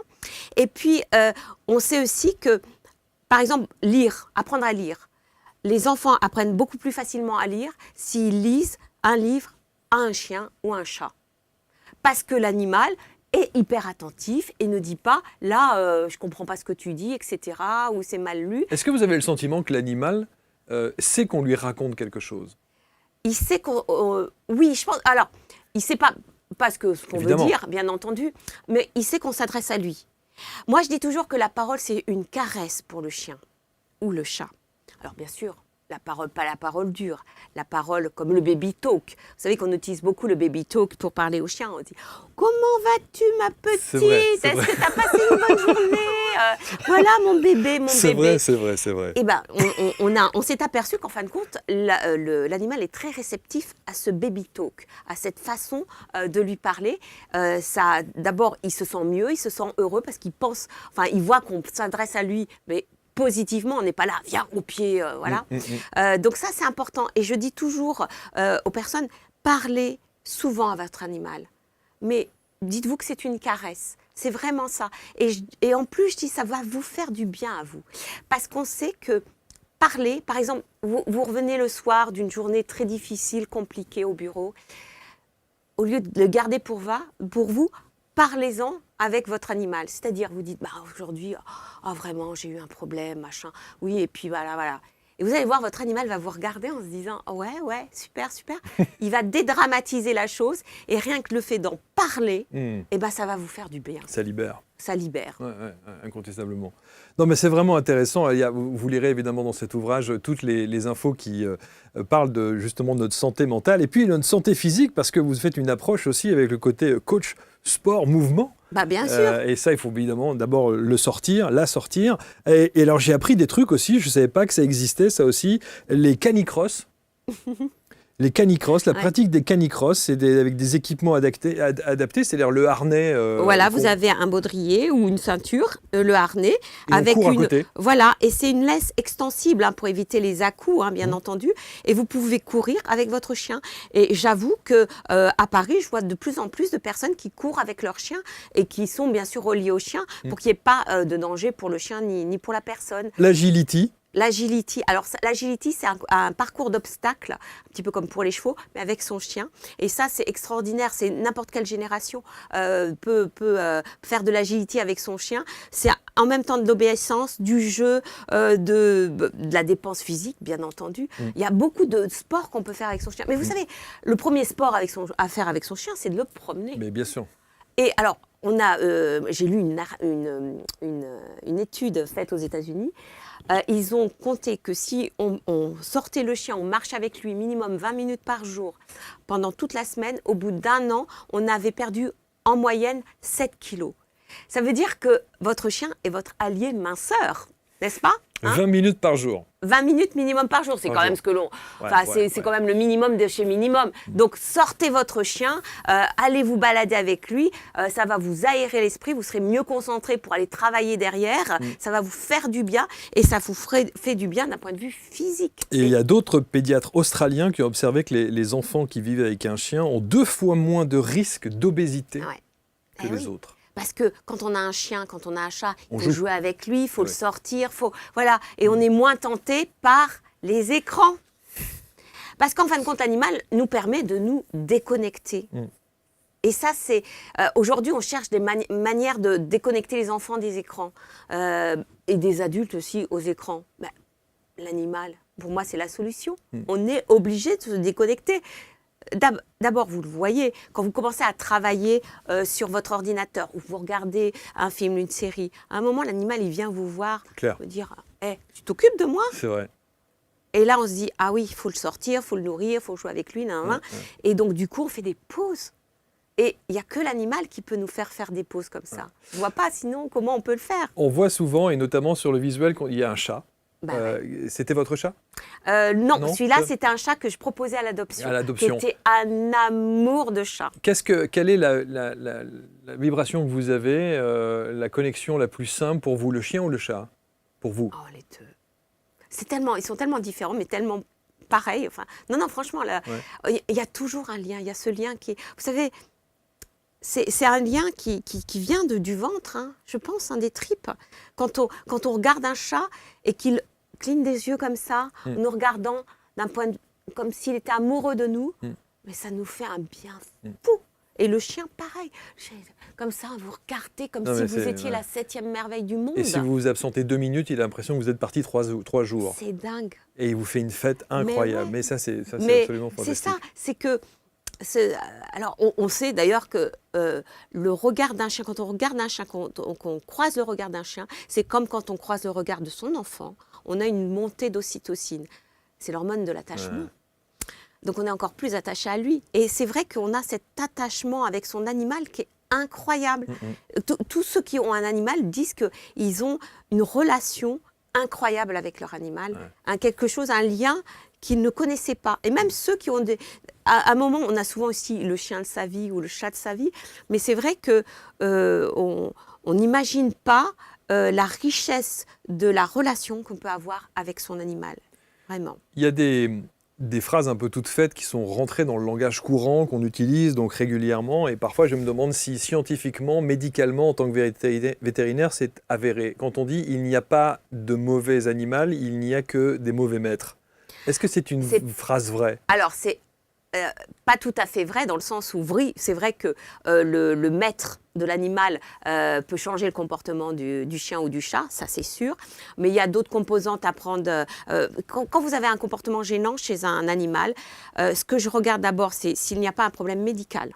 Et puis, on sait aussi que, par exemple, apprendre à lire. Les enfants apprennent beaucoup plus facilement à lire s'ils lisent un livre à un chien ou un chat. Parce que l'animal est hyper attentif et ne dit pas « là, je ne comprends pas ce que tu dis, etc. » ou « c'est mal lu ». Est-ce que vous avez le sentiment que l'animal sait qu'on lui raconte quelque chose ? Il sait qu'on... oui, je pense... Alors, il ne sait pas ce qu'on veut dire, bien entendu, mais il sait qu'on s'adresse à lui. Moi, je dis toujours que la parole, c'est une caresse pour le chien ou le chat. Alors, bien sûr, la parole, pas la parole dure, la parole comme le baby talk. Vous savez qu'on utilise beaucoup le baby talk pour parler aux chiens. On dit « Comment vas-tu, ma petite ? Est-ce que tu as passé une bonne journée ? Voilà mon bébé, mon bébé. » C'est vrai. Et ben, on s'est aperçu qu'en fin de compte, l'animal est très réceptif à ce baby talk, à cette façon de lui parler. D'abord, il se sent mieux, il se sent heureux parce qu'il pense, enfin, il voit qu'on s'adresse à lui, mais positivement, on n'est pas là, viens au pied, voilà. Donc ça, c'est important. Et je dis toujours aux personnes, parlez souvent à votre animal. Mais dites-vous que c'est une caresse. C'est vraiment ça. Et en plus, je dis, ça va vous faire du bien à vous. Parce qu'on sait que parler, par exemple, vous revenez le soir d'une journée très difficile, compliquée au bureau, au lieu de le garder pour vous, parlez-en avec votre animal. C'est-à-dire, vous dites, aujourd'hui, vraiment, j'ai eu un problème, machin. Oui, et puis voilà. Et vous allez voir, votre animal va vous regarder en se disant, ouais, super. Il va dédramatiser la chose. Et rien que le fait d'en parler, ça va vous faire du bien. Ça libère. Ouais, incontestablement. Non, mais c'est vraiment intéressant. Vous lirez évidemment dans cet ouvrage toutes les infos qui parlent justement de notre santé mentale et puis notre santé physique, parce que vous faites une approche aussi avec le côté coach sport, mouvement. Bien sûr. Et ça, il faut évidemment d'abord la sortir. Et alors, j'ai appris des trucs aussi, je ne savais pas que ça existait, ça aussi, les canicross. Les canicross, la pratique des canicross, c'est avec des équipements adaptés, c'est-à-dire le harnais. Voilà, vous avez un baudrier ou une ceinture, le harnais, et avec on court à côté. Voilà, et c'est une laisse extensible pour éviter les à-coups, bien entendu. Et vous pouvez courir avec votre chien. Et j'avoue que à Paris, je vois de plus en plus de personnes qui courent avec leur chien et qui sont bien sûr reliées au chien pour qu'il n'y ait pas de danger pour le chien ni pour la personne. L'agility. L'agility. Alors, l'agility, c'est un parcours d'obstacles, un petit peu comme pour les chevaux, mais avec son chien. Et ça, c'est extraordinaire. C'est n'importe quelle génération peut faire de l'agility avec son chien. C'est en même temps de l'obéissance, du jeu, de la dépense physique, bien entendu. Il y a beaucoup de sports qu'on peut faire avec son chien. Mais vous savez, le premier sport à faire avec son chien, c'est de le promener. Mais bien sûr. Et alors, j'ai lu une étude faite aux États-Unis. Ils ont compté que si on sortait le chien, on marche avec lui minimum 20 minutes par jour pendant toute la semaine, au bout d'1 an, on avait perdu en moyenne 7 kilos. Ça veut dire que votre chien est votre allié minceur, n'est-ce pas ? 20 minutes par jour. 20 minutes minimum par jour, c'est quand même ce que l'on... c'est quand même le minimum de chez minimum. Donc, sortez votre chien, allez vous balader avec lui, ça va vous aérer l'esprit, vous serez mieux concentré pour aller travailler derrière, ça va vous faire du bien et ça vous fait du bien d'un point de vue physique. Et il y a d'autres pédiatres australiens qui ont observé que les enfants qui vivent avec un chien ont 2 fois moins de risque d'obésité que les autres. Parce que quand on a un chien, quand on a un chat, il On faut joue. jouer avec lui, il faut le Ouais. sortir, voilà. Et on est moins tenté par les écrans. Parce qu'en fin de compte, l'animal nous permet de nous déconnecter. Et ça, c'est... aujourd'hui, on cherche des manières de déconnecter les enfants des écrans. Et des adultes aussi aux écrans. Ben, l'animal, pour moi, c'est la solution. On est obligé de se déconnecter. D'abord, vous le voyez, quand vous commencez à travailler sur votre ordinateur ou vous regardez un film, une série, à un moment, l'animal, il vient vous voir, Clair. vous dire « Hey, tu t'occupes de moi ?» C'est vrai. Et là, on se dit « Ah oui, il faut le sortir, il faut le nourrir, il faut jouer avec lui. » Et donc, du coup, on fait des pauses. Et il n'y a que l'animal qui peut nous faire des pauses comme ça. Je ne vois pas sinon comment on peut le faire. On voit souvent, et notamment sur le visuel, qu'il y a un chat. C'était votre chat? Non, Non, celui-là, ça- c'était un chat que je proposais à l'adoption. À l'adoption. C'était un amour de chat. Quelle est la vibration que vous avez, la connexion la plus simple pour vous, le chien ou le chat? Pour vous? Oh, les deux. Ils sont tellement différents, mais tellement pareils. Enfin, non, franchement, il y a toujours un lien. Il y a ce lien qui est... Vous savez, c'est un lien qui vient du ventre, hein, je pense, des tripes. Quand on regarde un chat et qu'il cligne des yeux comme ça, nous regardant d'un point de, comme s'il était amoureux de nous, mais ça nous fait un bien fou. Et le chien, pareil. Comme ça, vous regardez comme si vous étiez la 7e merveille du monde. Et si vous vous absentez 2 minutes, il a l'impression que vous êtes parti 3 jours. C'est dingue. Et il vous fait une fête incroyable. Mais ça, c'est absolument fantastique. C'est ça, c'est que... Alors, on sait d'ailleurs que le regard d'un chien, quand on regarde un chien, quand on croise le regard d'un chien, c'est comme quand on croise le regard de son enfant. On a une montée d'ocytocine. C'est l'hormone de l'attachement. Ouais. Donc, on est encore plus attaché à lui. Et c'est vrai qu'on a cet attachement avec son animal qui est incroyable. Tous ceux qui ont un animal disent qu'ils ont une relation incroyable avec leur animal. Quelque chose, un lien qu'ils ne connaissaient pas. Et même ceux qui ont des... À un moment, on a souvent aussi le chien de sa vie ou le chat de sa vie. Mais c'est vrai qu'on n'imagine pas la richesse de la relation qu'on peut avoir avec son animal. Vraiment. Il y a des phrases un peu toutes faites qui sont rentrées dans le langage courant, qu'on utilise donc régulièrement. Et parfois, je me demande si scientifiquement, médicalement, en tant que vétérinaire, c'est avéré. Quand on dit « il n'y a pas de mauvais animal, il n'y a que des mauvais maîtres ». Est-ce que c'est une phrase vraie? Alors, c'est pas tout à fait vrai, dans le sens où c'est vrai que le maître de l'animal peut changer le comportement du chien ou du chat, ça c'est sûr. Mais il y a d'autres composantes à prendre. Quand vous avez un comportement gênant chez un animal, ce que je regarde d'abord, c'est s'il n'y a pas un problème médical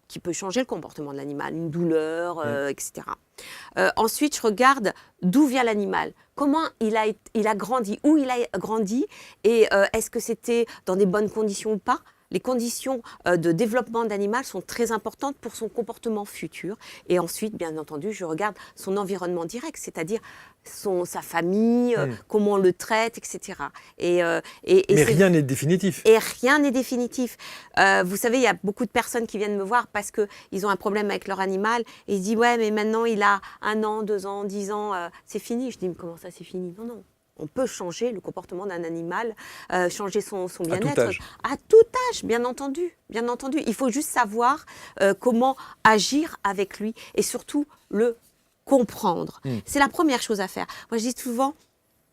qui peut changer le comportement de l'animal, une douleur, etc. Ensuite, je regarde d'où vient l'animal, comment il a grandi, où il a grandi, et est-ce que c'était dans des bonnes conditions ou pas. Les conditions de développement d'animal sont très importantes pour son comportement futur. Et ensuite, bien entendu, je regarde son environnement direct, c'est-à-dire sa famille, comment on le traite, etc. Mais rien n'est définitif. Et rien n'est définitif. Vous savez, il y a beaucoup de personnes qui viennent me voir parce qu'ils ont un problème avec leur animal et ils disent « Ouais, mais maintenant, il a 1 an, 2 ans, 10 ans, c'est fini. » Je dis « Mais comment ça, c'est fini ?» Non, non. On peut changer le comportement d'un animal, changer son bien-être. À tout âge, bien entendu. Bien entendu. Il faut juste savoir comment agir avec lui et surtout le comprendre. C'est la première chose à faire. Moi, je dis souvent,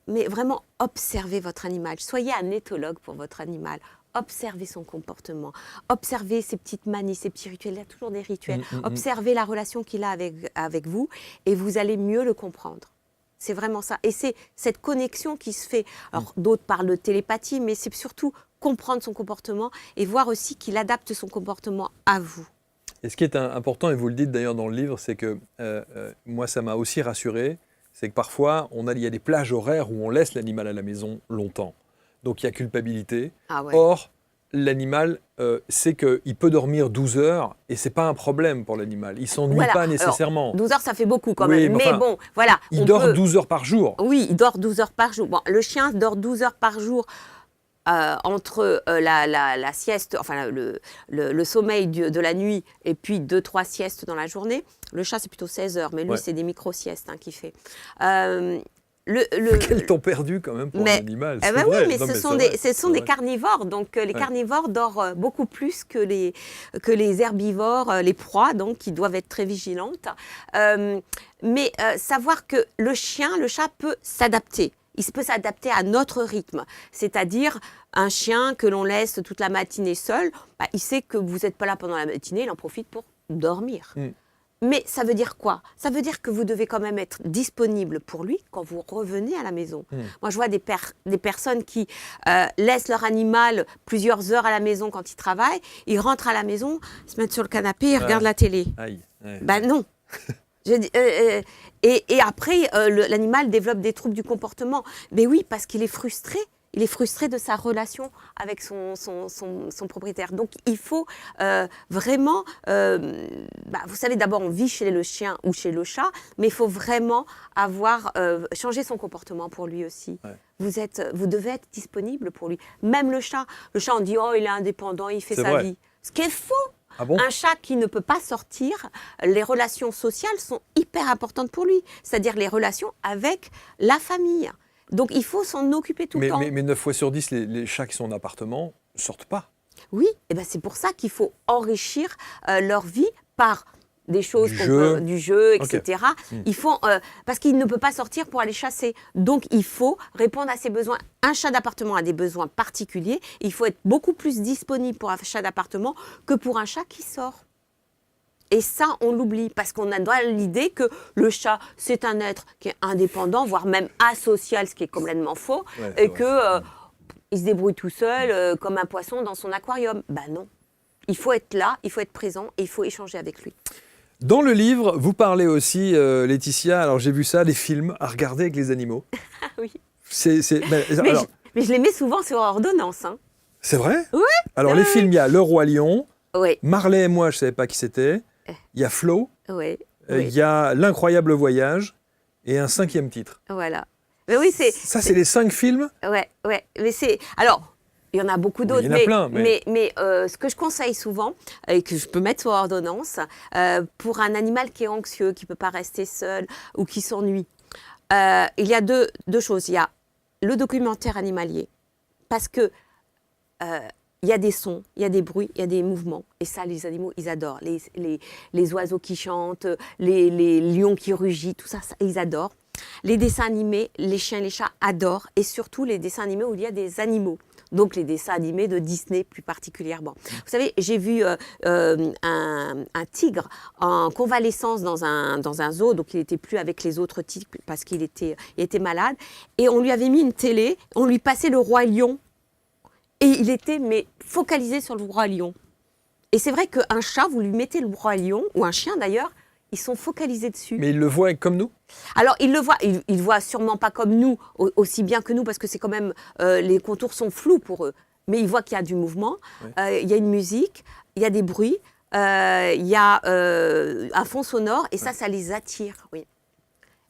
mais vraiment, observez votre animal. Soyez un éthologue pour votre animal. Observez son comportement, observez ses petites manies, ses petits rituels. Il y a toujours des rituels. Observez la relation qu'il a avec vous et vous allez mieux le comprendre. C'est vraiment ça. Et c'est cette connexion qui se fait. Alors, d'autres parlent de télépathie, mais c'est surtout comprendre son comportement et voir aussi qu'il adapte son comportement à vous. Et ce qui est important, et vous le dites d'ailleurs dans le livre, c'est que moi, ça m'a aussi rassuré, c'est que parfois, il y a des plages horaires où on laisse l'animal à la maison longtemps. Donc, il y a culpabilité. Ah ouais. Or, l'animal sait qu'il peut dormir 12 heures et ce n'est pas un problème pour l'animal. Il ne s'ennuie pas nécessairement. Alors, 12 heures, ça fait beaucoup quand même. Mais bon, voilà. Il dort 12 heures par jour. Oui, il dort 12 heures par jour. Bon, le chien dort 12 heures par jour entre la sieste, enfin le sommeil de la nuit et puis 2-3 siestes dans la journée. Le chat, c'est plutôt 16 heures, mais lui, c'est des micro-siestes qu'il fait. Quel temps perdu quand même pour un animal. Oui, mais ce sont des carnivores. Donc les carnivores dorment beaucoup plus que les herbivores, les proies, donc qui doivent être très vigilantes. Mais savoir que le chat peut s'adapter. Il peut s'adapter à notre rythme. C'est-à-dire, un chien que l'on laisse toute la matinée seul, il sait que vous n'êtes pas là pendant la matinée, il en profite pour dormir. Mais ça veut dire quoi? Ça veut dire que vous devez quand même être disponible pour lui quand vous revenez à la maison. Moi, je vois des personnes qui laissent leur animal plusieurs heures à la maison quand ils travaillent. Ils rentrent à la maison, se mettent sur le canapé et regardent la télé. Non. Et après, l'animal développe des troubles du comportement. Mais oui, parce qu'il est frustré. Il est frustré de sa relation avec son propriétaire. Donc, il faut vraiment... vous savez, d'abord, on vit chez le chien ou chez le chat, mais il faut vraiment changer son comportement pour lui aussi. Ouais. Vous devez être disponible pour lui. Même le chat, on dit « Oh, il est indépendant, il fait sa vie ». Ce qui est faux. Ah bon? Un chat qui ne peut pas sortir, les relations sociales sont hyper importantes pour lui. C'est-à-dire les relations avec la famille. Donc, il faut s'en occuper tout le temps. Mais 9 fois sur 10, les chats qui sont en appartement ne sortent pas. Oui, et c'est pour ça qu'il faut enrichir leur vie par des choses du jeu, etc. Il faut, parce qu'il ne peut pas sortir pour aller chasser. Donc, il faut répondre à ses besoins. Un chat d'appartement a des besoins particuliers. Il faut être beaucoup plus disponible pour un chat d'appartement que pour un chat qui sort. Et ça, on l'oublie, parce qu'on a dans l'idée que le chat, c'est un être qui est indépendant, voire même asocial, ce qui est complètement faux, et qu'il se débrouille tout seul, comme un poisson dans son aquarium. Non. Il faut être là, il faut être présent, et il faut échanger avec lui. Dans le livre, vous parlez aussi, Laetitia, alors j'ai vu ça, les films à regarder avec les animaux. Oui. Mais je les mets souvent sur ordonnance. Hein. C'est vrai? Oui. Alors, les films, il y a Le Roi Lion, oui. Marley et moi, je ne savais pas qui c'était. Il y a Flo, oui. Il y a L'Incroyable Voyage et un 5e titre. Voilà. Mais oui, ça, c'est les 5 films? Ouais. Mais c'est... Alors, il y en a beaucoup d'autres. Il y en a plein. Mais ce que je conseille souvent, et que je peux mettre sur ordonnance, pour un animal qui est anxieux, qui ne peut pas rester seul ou qui s'ennuie, il y a deux choses. Il y a le documentaire animalier. Parce que... il y a des sons, il y a des bruits, il y a des mouvements. Et ça, les animaux, ils adorent. Les oiseaux qui chantent, les lions qui rugissent, tout ça, ils adorent. Les dessins animés, les chiens et les chats adorent. Et surtout, les dessins animés où il y a des animaux. Donc, les dessins animés de Disney, plus particulièrement. Vous savez, j'ai vu un tigre en convalescence dans un zoo. Donc, il n'était plus avec les autres tigres parce qu'il était malade. Et on lui avait mis une télé, on lui passait le Roi Lion. Et il était focalisé sur le Roi Lion. Et c'est vrai qu'un chat, vous lui mettez le Roi Lion, ou un chien d'ailleurs, ils sont focalisés dessus. Mais il le voit comme nous? Alors, il le voit. Il voit sûrement pas comme nous, aussi bien que nous, parce que c'est quand même... les contours sont flous pour eux. Mais il voit qu'il y a du mouvement, il y a une musique, il y a des bruits, il y a un fond sonore, et ça les attire. Oui.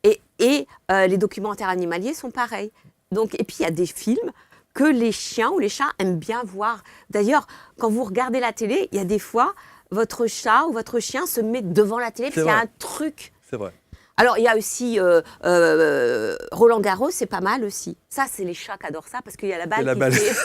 Et les documentaires animaliers sont pareils. Donc, et puis, il y a des films que les chiens ou les chats aiment bien voir. D'ailleurs, quand vous regardez la télé, il y a des fois, votre chat ou votre chien se met devant la télé parce qu'il y a un truc. C'est vrai. Alors, il y a aussi Roland Garros, c'est pas mal aussi. Ça, c'est les chats qui adorent ça parce qu'il y a la balle fait...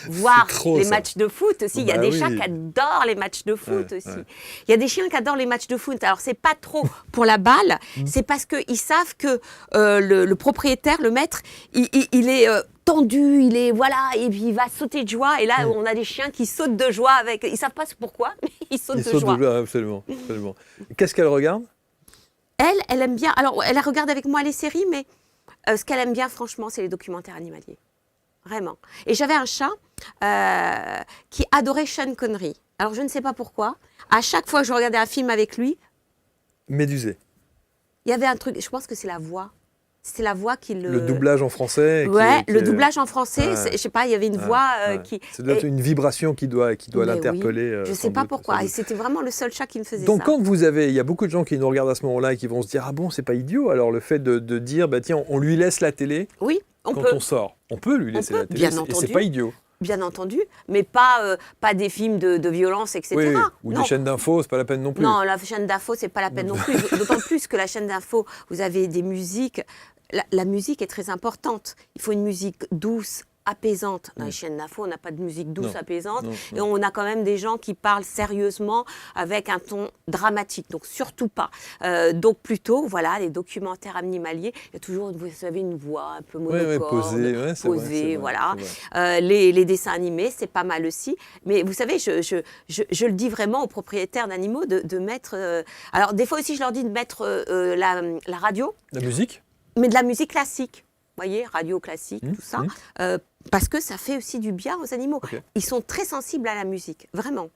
Voir les matchs de foot aussi. Il y a des chats qui adorent les matchs de foot aussi. Il y a des chiens qui adorent les matchs de foot. Alors, c'est pas trop pour la balle, c'est parce qu'ils savent que le propriétaire, le maître, il est tendu, et puis il va sauter de joie. Et là, on a des chiens qui sautent de joie avec... Ils savent pas pourquoi, mais ils sautent de joie. Absolument. Qu'est-ce qu'elle regarde? Elle aime bien... Alors, elle regarde avec moi les séries, mais ce qu'elle aime bien, franchement, c'est les documentaires animaliers. Vraiment. Et j'avais un chat qui adorait Sean Connery. Alors, je ne sais pas pourquoi. À chaque fois que je regardais un film avec lui... Médusé. Il y avait un truc... Je pense que c'est la voix. C'est la voix qui le... Le doublage en français. Le doublage en français. Je ne sais pas, il y avait une voix qui... Ça doit être une vibration qui doit l'interpeller. Je ne sais pas pourquoi. Et c'était vraiment le seul chat qui me faisait ça. Donc, quand il y a beaucoup de gens qui nous regardent à ce moment-là et qui vont se dire « Ah bon, c'est pas idiot ». Alors, le fait de dire « Tiens, on lui laisse la télé ». Oui. On sort, on peut lui laisser la télé, bien entendu. et c'est pas idiot. Bien entendu, mais pas des films de violence, etc. Oui, ou des chaînes d'infos, c'est pas la peine non plus. Non, la chaîne d'infos, c'est pas la peine non plus. D'autant plus que la chaîne d'infos, vous avez des musiques. La musique est très importante. Il faut une musique douce, apaisante. Dans les chaînes d'infos, on n'a pas de musique douce, apaisante. Et on a quand même des gens qui parlent sérieusement avec un ton dramatique. Donc, surtout pas. Donc, plutôt, voilà, les documentaires animaliers, il y a toujours, vous savez, une voix un peu monocorde, posée, voilà. Les dessins animés, c'est pas mal aussi. Mais vous savez, je le dis vraiment aux propriétaires d'animaux de mettre... alors, des fois aussi, je leur dis de mettre la radio. La musique ? Mais de la musique classique. Vous voyez, radio classique, tout ça. Parce que ça fait aussi du bien aux animaux. Okay. Ils sont très sensibles à la musique, vraiment.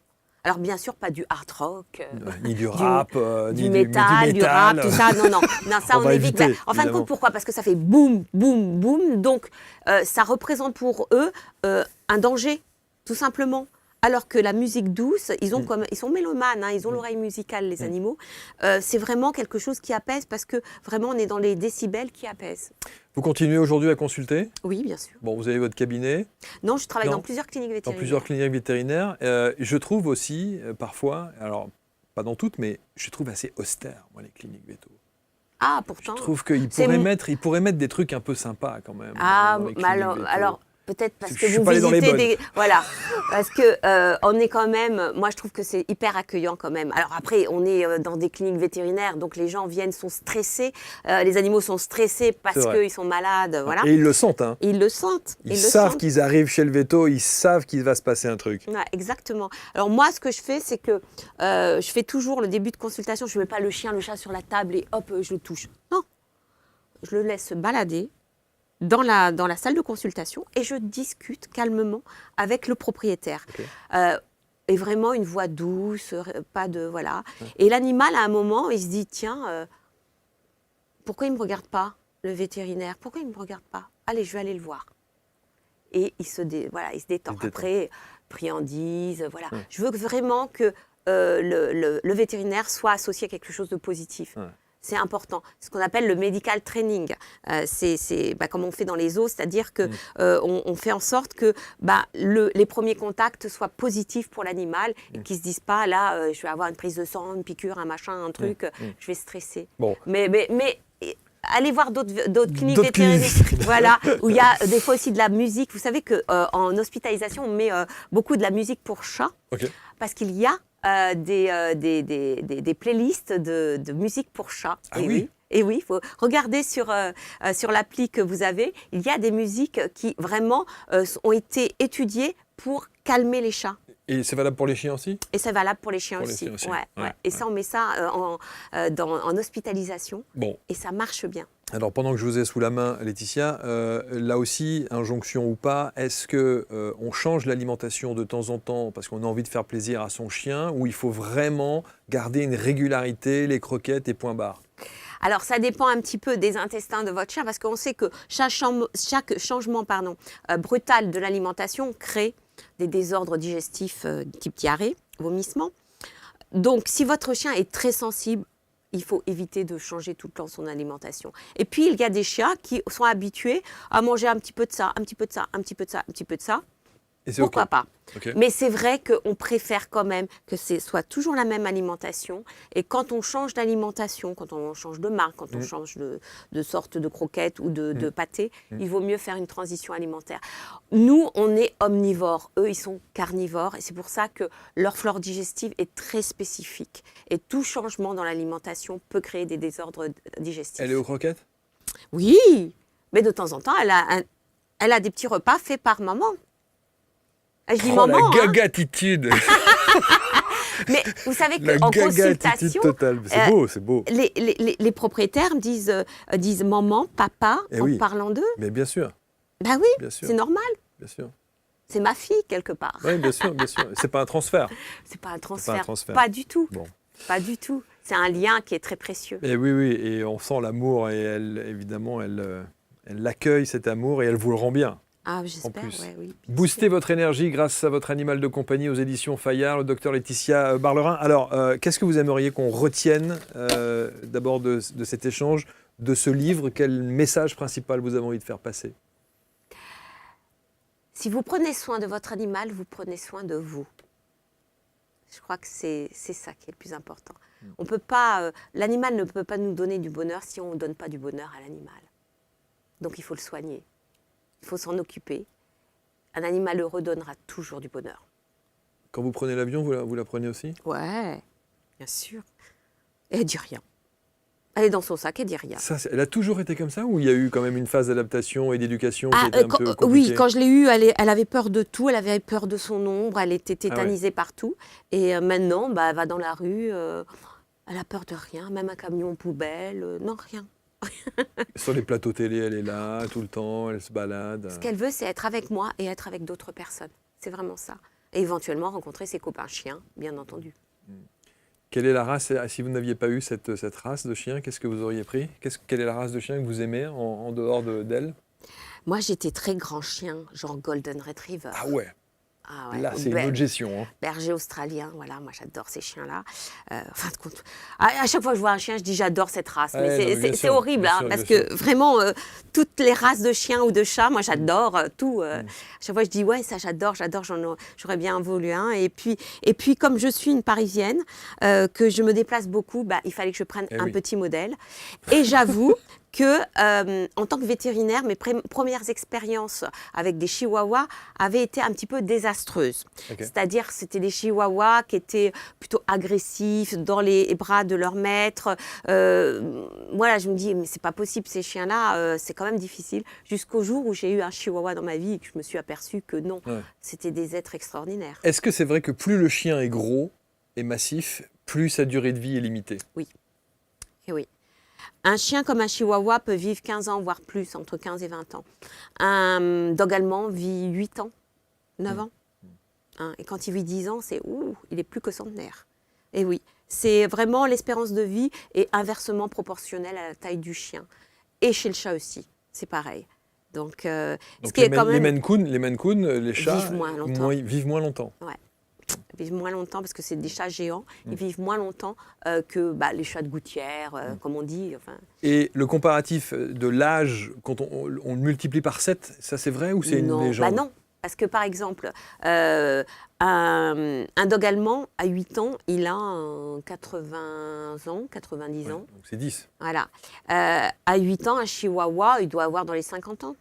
Alors bien sûr, pas du hard rock, ni du rap, du ni métal, du rap, tout ça. Non, ça on évite. Éviter, en fin de compte, pourquoi ? Parce que ça fait boum, boum, boum. Donc ça représente pour eux un danger, tout simplement. Alors que la musique douce, ils sont mélomanes, ils ont l'oreille musicale, les animaux. C'est vraiment quelque chose qui apaise parce que vraiment on est dans les décibels qui apaisent. Vous continuez aujourd'hui à consulter ? Oui, bien sûr. Bon, vous avez votre cabinet ? Non, je travaille dans plusieurs cliniques vétérinaires. Dans plusieurs cliniques vétérinaires. Je trouve aussi, parfois, alors pas dans toutes, mais je trouve assez austère, moi, les cliniques véto. Ah, pourtant. Je trouve qu'ils pourraient mettre des trucs un peu sympas quand même. Ah, alors peut-être parce que vous visitez des... Voilà, parce que on est quand même... Moi, je trouve que c'est hyper accueillant quand même. Alors après, on est dans des cliniques vétérinaires, donc les gens sont stressés. Les animaux sont stressés parce qu'ils sont malades, voilà. Et ils le sentent, hein. Ils le sentent. Ils savent qu'ils arrivent chez le véto, ils savent qu'il va se passer un truc. Ouais, exactement. Alors moi, ce que je fais, c'est que je fais toujours le début de consultation, je ne mets pas le chien, le chat sur la table et hop, je le touche. Non, je le laisse se balader dans la salle de consultation et je discute calmement avec le propriétaire. Okay. Et vraiment une voix douce, pas de... Voilà. Ouais. Et l'animal, à un moment, il se dit, tiens, pourquoi il ne me regarde pas, le vétérinaire ? Pourquoi il ne me regarde pas ? Allez, je vais aller le voir. Et il se détend. Après, friandise, voilà. Ouais. Je veux vraiment que le vétérinaire soit associé à quelque chose de positif. Ouais. C'est important. Ce qu'on appelle le medical training. C'est comme on fait dans les zoos, c'est-à-dire que on fait en sorte que les premiers contacts soient positifs pour l'animal et qu'ils ne se disent pas, là, je vais avoir une prise de sang, une piqûre, un machin, un truc, je vais stresser. Bon. Mais allez voir d'autres cliniques vétérinaires, voilà, où il y a des fois aussi de la musique. Vous savez qu'en hospitalisation, on met beaucoup de la musique pour chats, parce qu'il y a des playlists de musique pour chats. Ah oui. Et oui, il faut regarder sur l'appli que vous avez. Il y a des musiques qui vraiment ont été étudiées pour calmer les chats. Et c'est valable pour les chiens aussi ? Et c'est valable pour les chiens aussi. Ouais. Et ça, on met ça en hospitalisation. Bon. Et ça marche bien. Alors, pendant que je vous ai sous la main, Laetitia, là aussi, injonction ou pas, est-ce qu'on change l'alimentation de temps en temps parce qu'on a envie de faire plaisir à son chien ou il faut vraiment garder une régularité, les croquettes et point barre ? Alors, ça dépend un petit peu des intestins de votre chien parce qu'on sait que chaque changement brutal de l'alimentation crée des désordres digestifs type diarrhée, vomissement. Donc, si votre chien est très sensible, il faut éviter de changer tout le temps son alimentation. Et puis, il y a des chiens qui sont habitués à manger un petit peu de ça, un petit peu de ça, un petit peu de ça, un petit peu de ça. Et pourquoi pas ? Mais c'est vrai qu'on préfère quand même que ce soit toujours la même alimentation. Et quand on change d'alimentation, quand on change de marque, quand on change de sorte de croquette ou de pâté, il vaut mieux faire une transition alimentaire. Nous, on est omnivores. Eux, ils sont carnivores. Et c'est pour ça que leur flore digestive est très spécifique. Et tout changement dans l'alimentation peut créer des désordres digestifs. Elle est aux croquettes ? Oui, mais de temps en temps, elle a des petits repas faits par maman. Je dis maman, la gagatitude. Mais vous savez qu'en consultation, totale. C'est beau. Les propriétaires me disent maman, papa, parlant d'eux. Mais bien sûr. Ben oui, c'est normal. Bien sûr. C'est ma fille quelque part. Oui, bien sûr. C'est pas un transfert. C'est pas un transfert. Pas du tout. Bon. Pas du tout. C'est un lien qui est très précieux. Et oui, et on sent l'amour et évidemment, elle l'accueille cet amour et elle vous le rend bien. Ah, j'espère, oui. Boostez votre énergie grâce à votre animal de compagnie aux éditions Fayard, le docteur Laetitia Barlerin. Alors, qu'est-ce que vous aimeriez qu'on retienne d'abord de cet échange, de ce livre ? Quel message principal vous avez envie de faire passer ? Si vous prenez soin de votre animal, vous prenez soin de vous. Je crois que c'est ça qui est le plus important. On peut pas, l'animal ne peut pas nous donner du bonheur si on ne donne pas du bonheur à l'animal. Donc il faut le soigner, il faut s'en occuper. Un animal heureux donnera toujours du bonheur. Quand vous prenez l'avion, vous la prenez aussi? Ouais, bien sûr. Et elle dit rien. Elle est dans son sac, elle dit rien. Ça, elle a toujours été comme ça ou il y a eu quand même une phase d'adaptation et d'éducation qui était un peu compliquée? Oui, quand je l'ai eue, elle avait peur de tout, elle avait peur de son ombre, elle était tétanisée partout. Et maintenant, elle va dans la rue, elle a peur de rien, même un camion poubelle, non, rien. Sur les plateaux télé, elle est là tout le temps, elle se balade. Ce qu'elle veut, c'est être avec moi et être avec d'autres personnes. C'est vraiment ça. Et éventuellement rencontrer ses copains chiens, bien entendu. Quelle est la race, si vous n'aviez pas eu cette race de chien, qu'est-ce que vous auriez pris? Quelle est la race de chien que vous aimez en dehors d'elle? Moi, j'étais très grand chien, genre Golden Retriever. Ah ouais, Ah ouais, là c'est une autre gestion. Hein. Berger australien, voilà, moi j'adore ces chiens-là. Fin de compte, à chaque fois que je vois un chien, je dis j'adore cette race. Ouais, mais c'est horrible, hein, parce que vraiment, toutes les races de chiens ou de chats, moi j'adore tout. À chaque fois je dis ouais, ça j'adore, j'aurais bien voulu un. Et puis comme je suis une Parisienne, que je me déplace beaucoup, il fallait que je prenne un petit modèle. Et j'avoue que, en tant que vétérinaire, mes premières expériences avec des chihuahuas avaient été un petit peu désastreuses. Okay. C'est-à-dire, c'était des chihuahuas qui étaient plutôt agressifs, dans les bras de leur maître. Voilà, je me dis, mais c'est pas possible, ces chiens-là, c'est quand même difficile. Jusqu'au jour où j'ai eu un chihuahua dans ma vie et que je me suis aperçue que non, c'était des êtres extraordinaires. Est-ce que c'est vrai que plus le chien est gros et massif, plus sa durée de vie est limitée? Oui. Et oui. Un chien comme un chihuahua peut vivre 15 ans, voire plus, entre 15 et 20 ans. Un dog allemand vit 8 ans, 9 ans. Et quand il vit 10 ans, il est plus que centenaire. Et oui, c'est vraiment l'espérance de vie est inversement proportionnelle à la taille du chien. Et chez le chat aussi, c'est pareil. Donc ce qui est quand même... les Maine Coon, les chats, vivent moins longtemps. Ouais. Ils vivent moins longtemps parce que c'est des chats géants. Ils vivent moins longtemps que les chats de gouttière, comme on dit. Enfin. Et le comparatif de l'âge, quand on le multiplie par 7, ça c'est vrai ou c'est une légende? Non, parce que par exemple, un dog allemand à 8 ans, il a 80 ans, 90 ans. Donc c'est 10. Voilà. À 8 ans, un chihuahua, il doit avoir dans les 50 ans.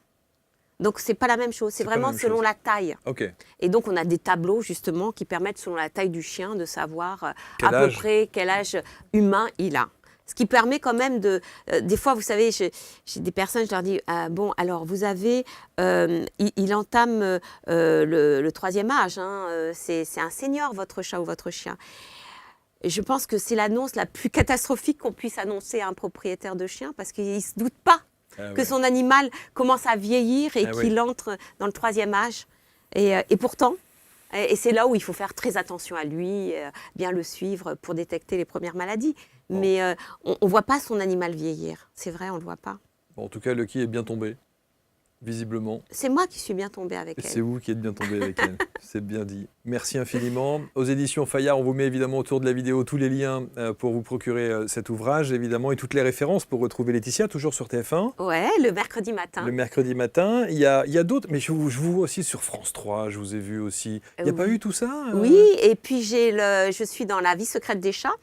Donc, ce n'est pas la même chose. C'est vraiment selon la taille. Okay. Et donc, on a des tableaux, justement, qui permettent, selon la taille du chien, de savoir à peu près quel âge humain il a. Ce qui permet quand même de... des fois, vous savez, j'ai des personnes, je leur dis, bon, alors, vous avez... il entame le 3e âge. Hein, c'est un senior, votre chat ou votre chien. Et je pense que c'est l'annonce la plus catastrophique qu'on puisse annoncer à un propriétaire de chien, parce qu'il ne se doute pas que son animal commence à vieillir et qu'il entre dans le 3e âge. Et pourtant, et c'est là où il faut faire très attention à lui, bien le suivre pour détecter les premières maladies. Bon. Mais on ne voit pas son animal vieillir. C'est vrai, on ne le voit pas. Bon, en tout cas, Lucky est bien tombé, visiblement. C'est moi qui suis bien tombée avec elle. C'est vous qui êtes bien tombée avec elle. C'est bien dit. Merci infiniment. Aux éditions Fayard, on vous met évidemment autour de la vidéo tous les liens pour vous procurer cet ouvrage, évidemment, et toutes les références pour retrouver Laetitia, toujours sur TF1. Ouais, le mercredi matin. Le mercredi matin. Il y a d'autres, mais je vous vois aussi sur France 3, je vous ai vu aussi. Il n'y a pas eu tout ça Oui, et puis je suis dans La vie secrète des chats.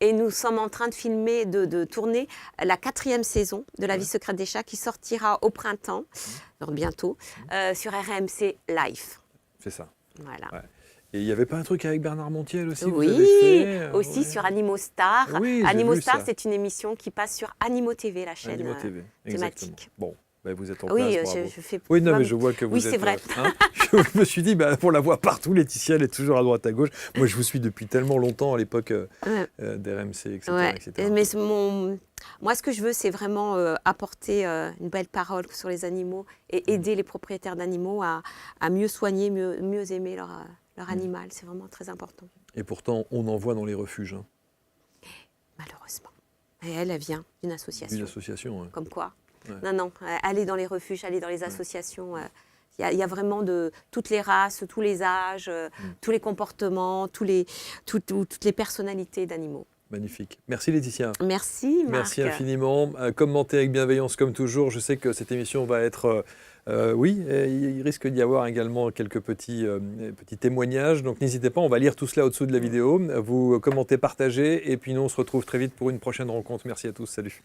Et nous sommes en train de filmer, de tourner la 4e saison de La vie secrète des chats qui sortira au printemps, donc bientôt, sur RMC Live. C'est ça. Voilà. Ouais. Et il n'y avait pas un truc avec Bernard Montiel aussi? Oui, aussi sur Animaux Stars. Oui, Animaux Stars, c'est une émission qui passe sur Animaux TV, la chaîne TV, thématique. Bon. Vous êtes en place, bravo. Je fais... Oui, non, mais je vois que vous êtes... Oui, c'est vrai. Je me suis dit, pour la voir partout, Laetitia, elle est toujours à droite, à gauche. Moi, je vous suis depuis tellement longtemps, à l'époque d'RMC, etc. Ouais. etc. Mais moi, ce que je veux, c'est vraiment apporter une belle parole sur les animaux et aider les propriétaires d'animaux à mieux soigner, mieux aimer leur animal. C'est vraiment très important. Et pourtant, on en voit dans les refuges. Hein. Malheureusement. Et elle vient d'une association. Une association, ouais. Comme quoi. Ouais. Non, aller dans les refuges, aller dans les associations. Il y a vraiment de toutes les races, tous les âges, tous les comportements, toutes les personnalités d'animaux. Magnifique. Merci Laetitia. Merci Marc. Merci infiniment. Commentez avec bienveillance comme toujours. Je sais que cette émission va être... il risque d'y avoir également quelques petits témoignages. Donc n'hésitez pas, on va lire tout cela au-dessous de la vidéo. Vous commentez, partagez. Et puis nous, on se retrouve très vite pour une prochaine rencontre. Merci à tous. Salut.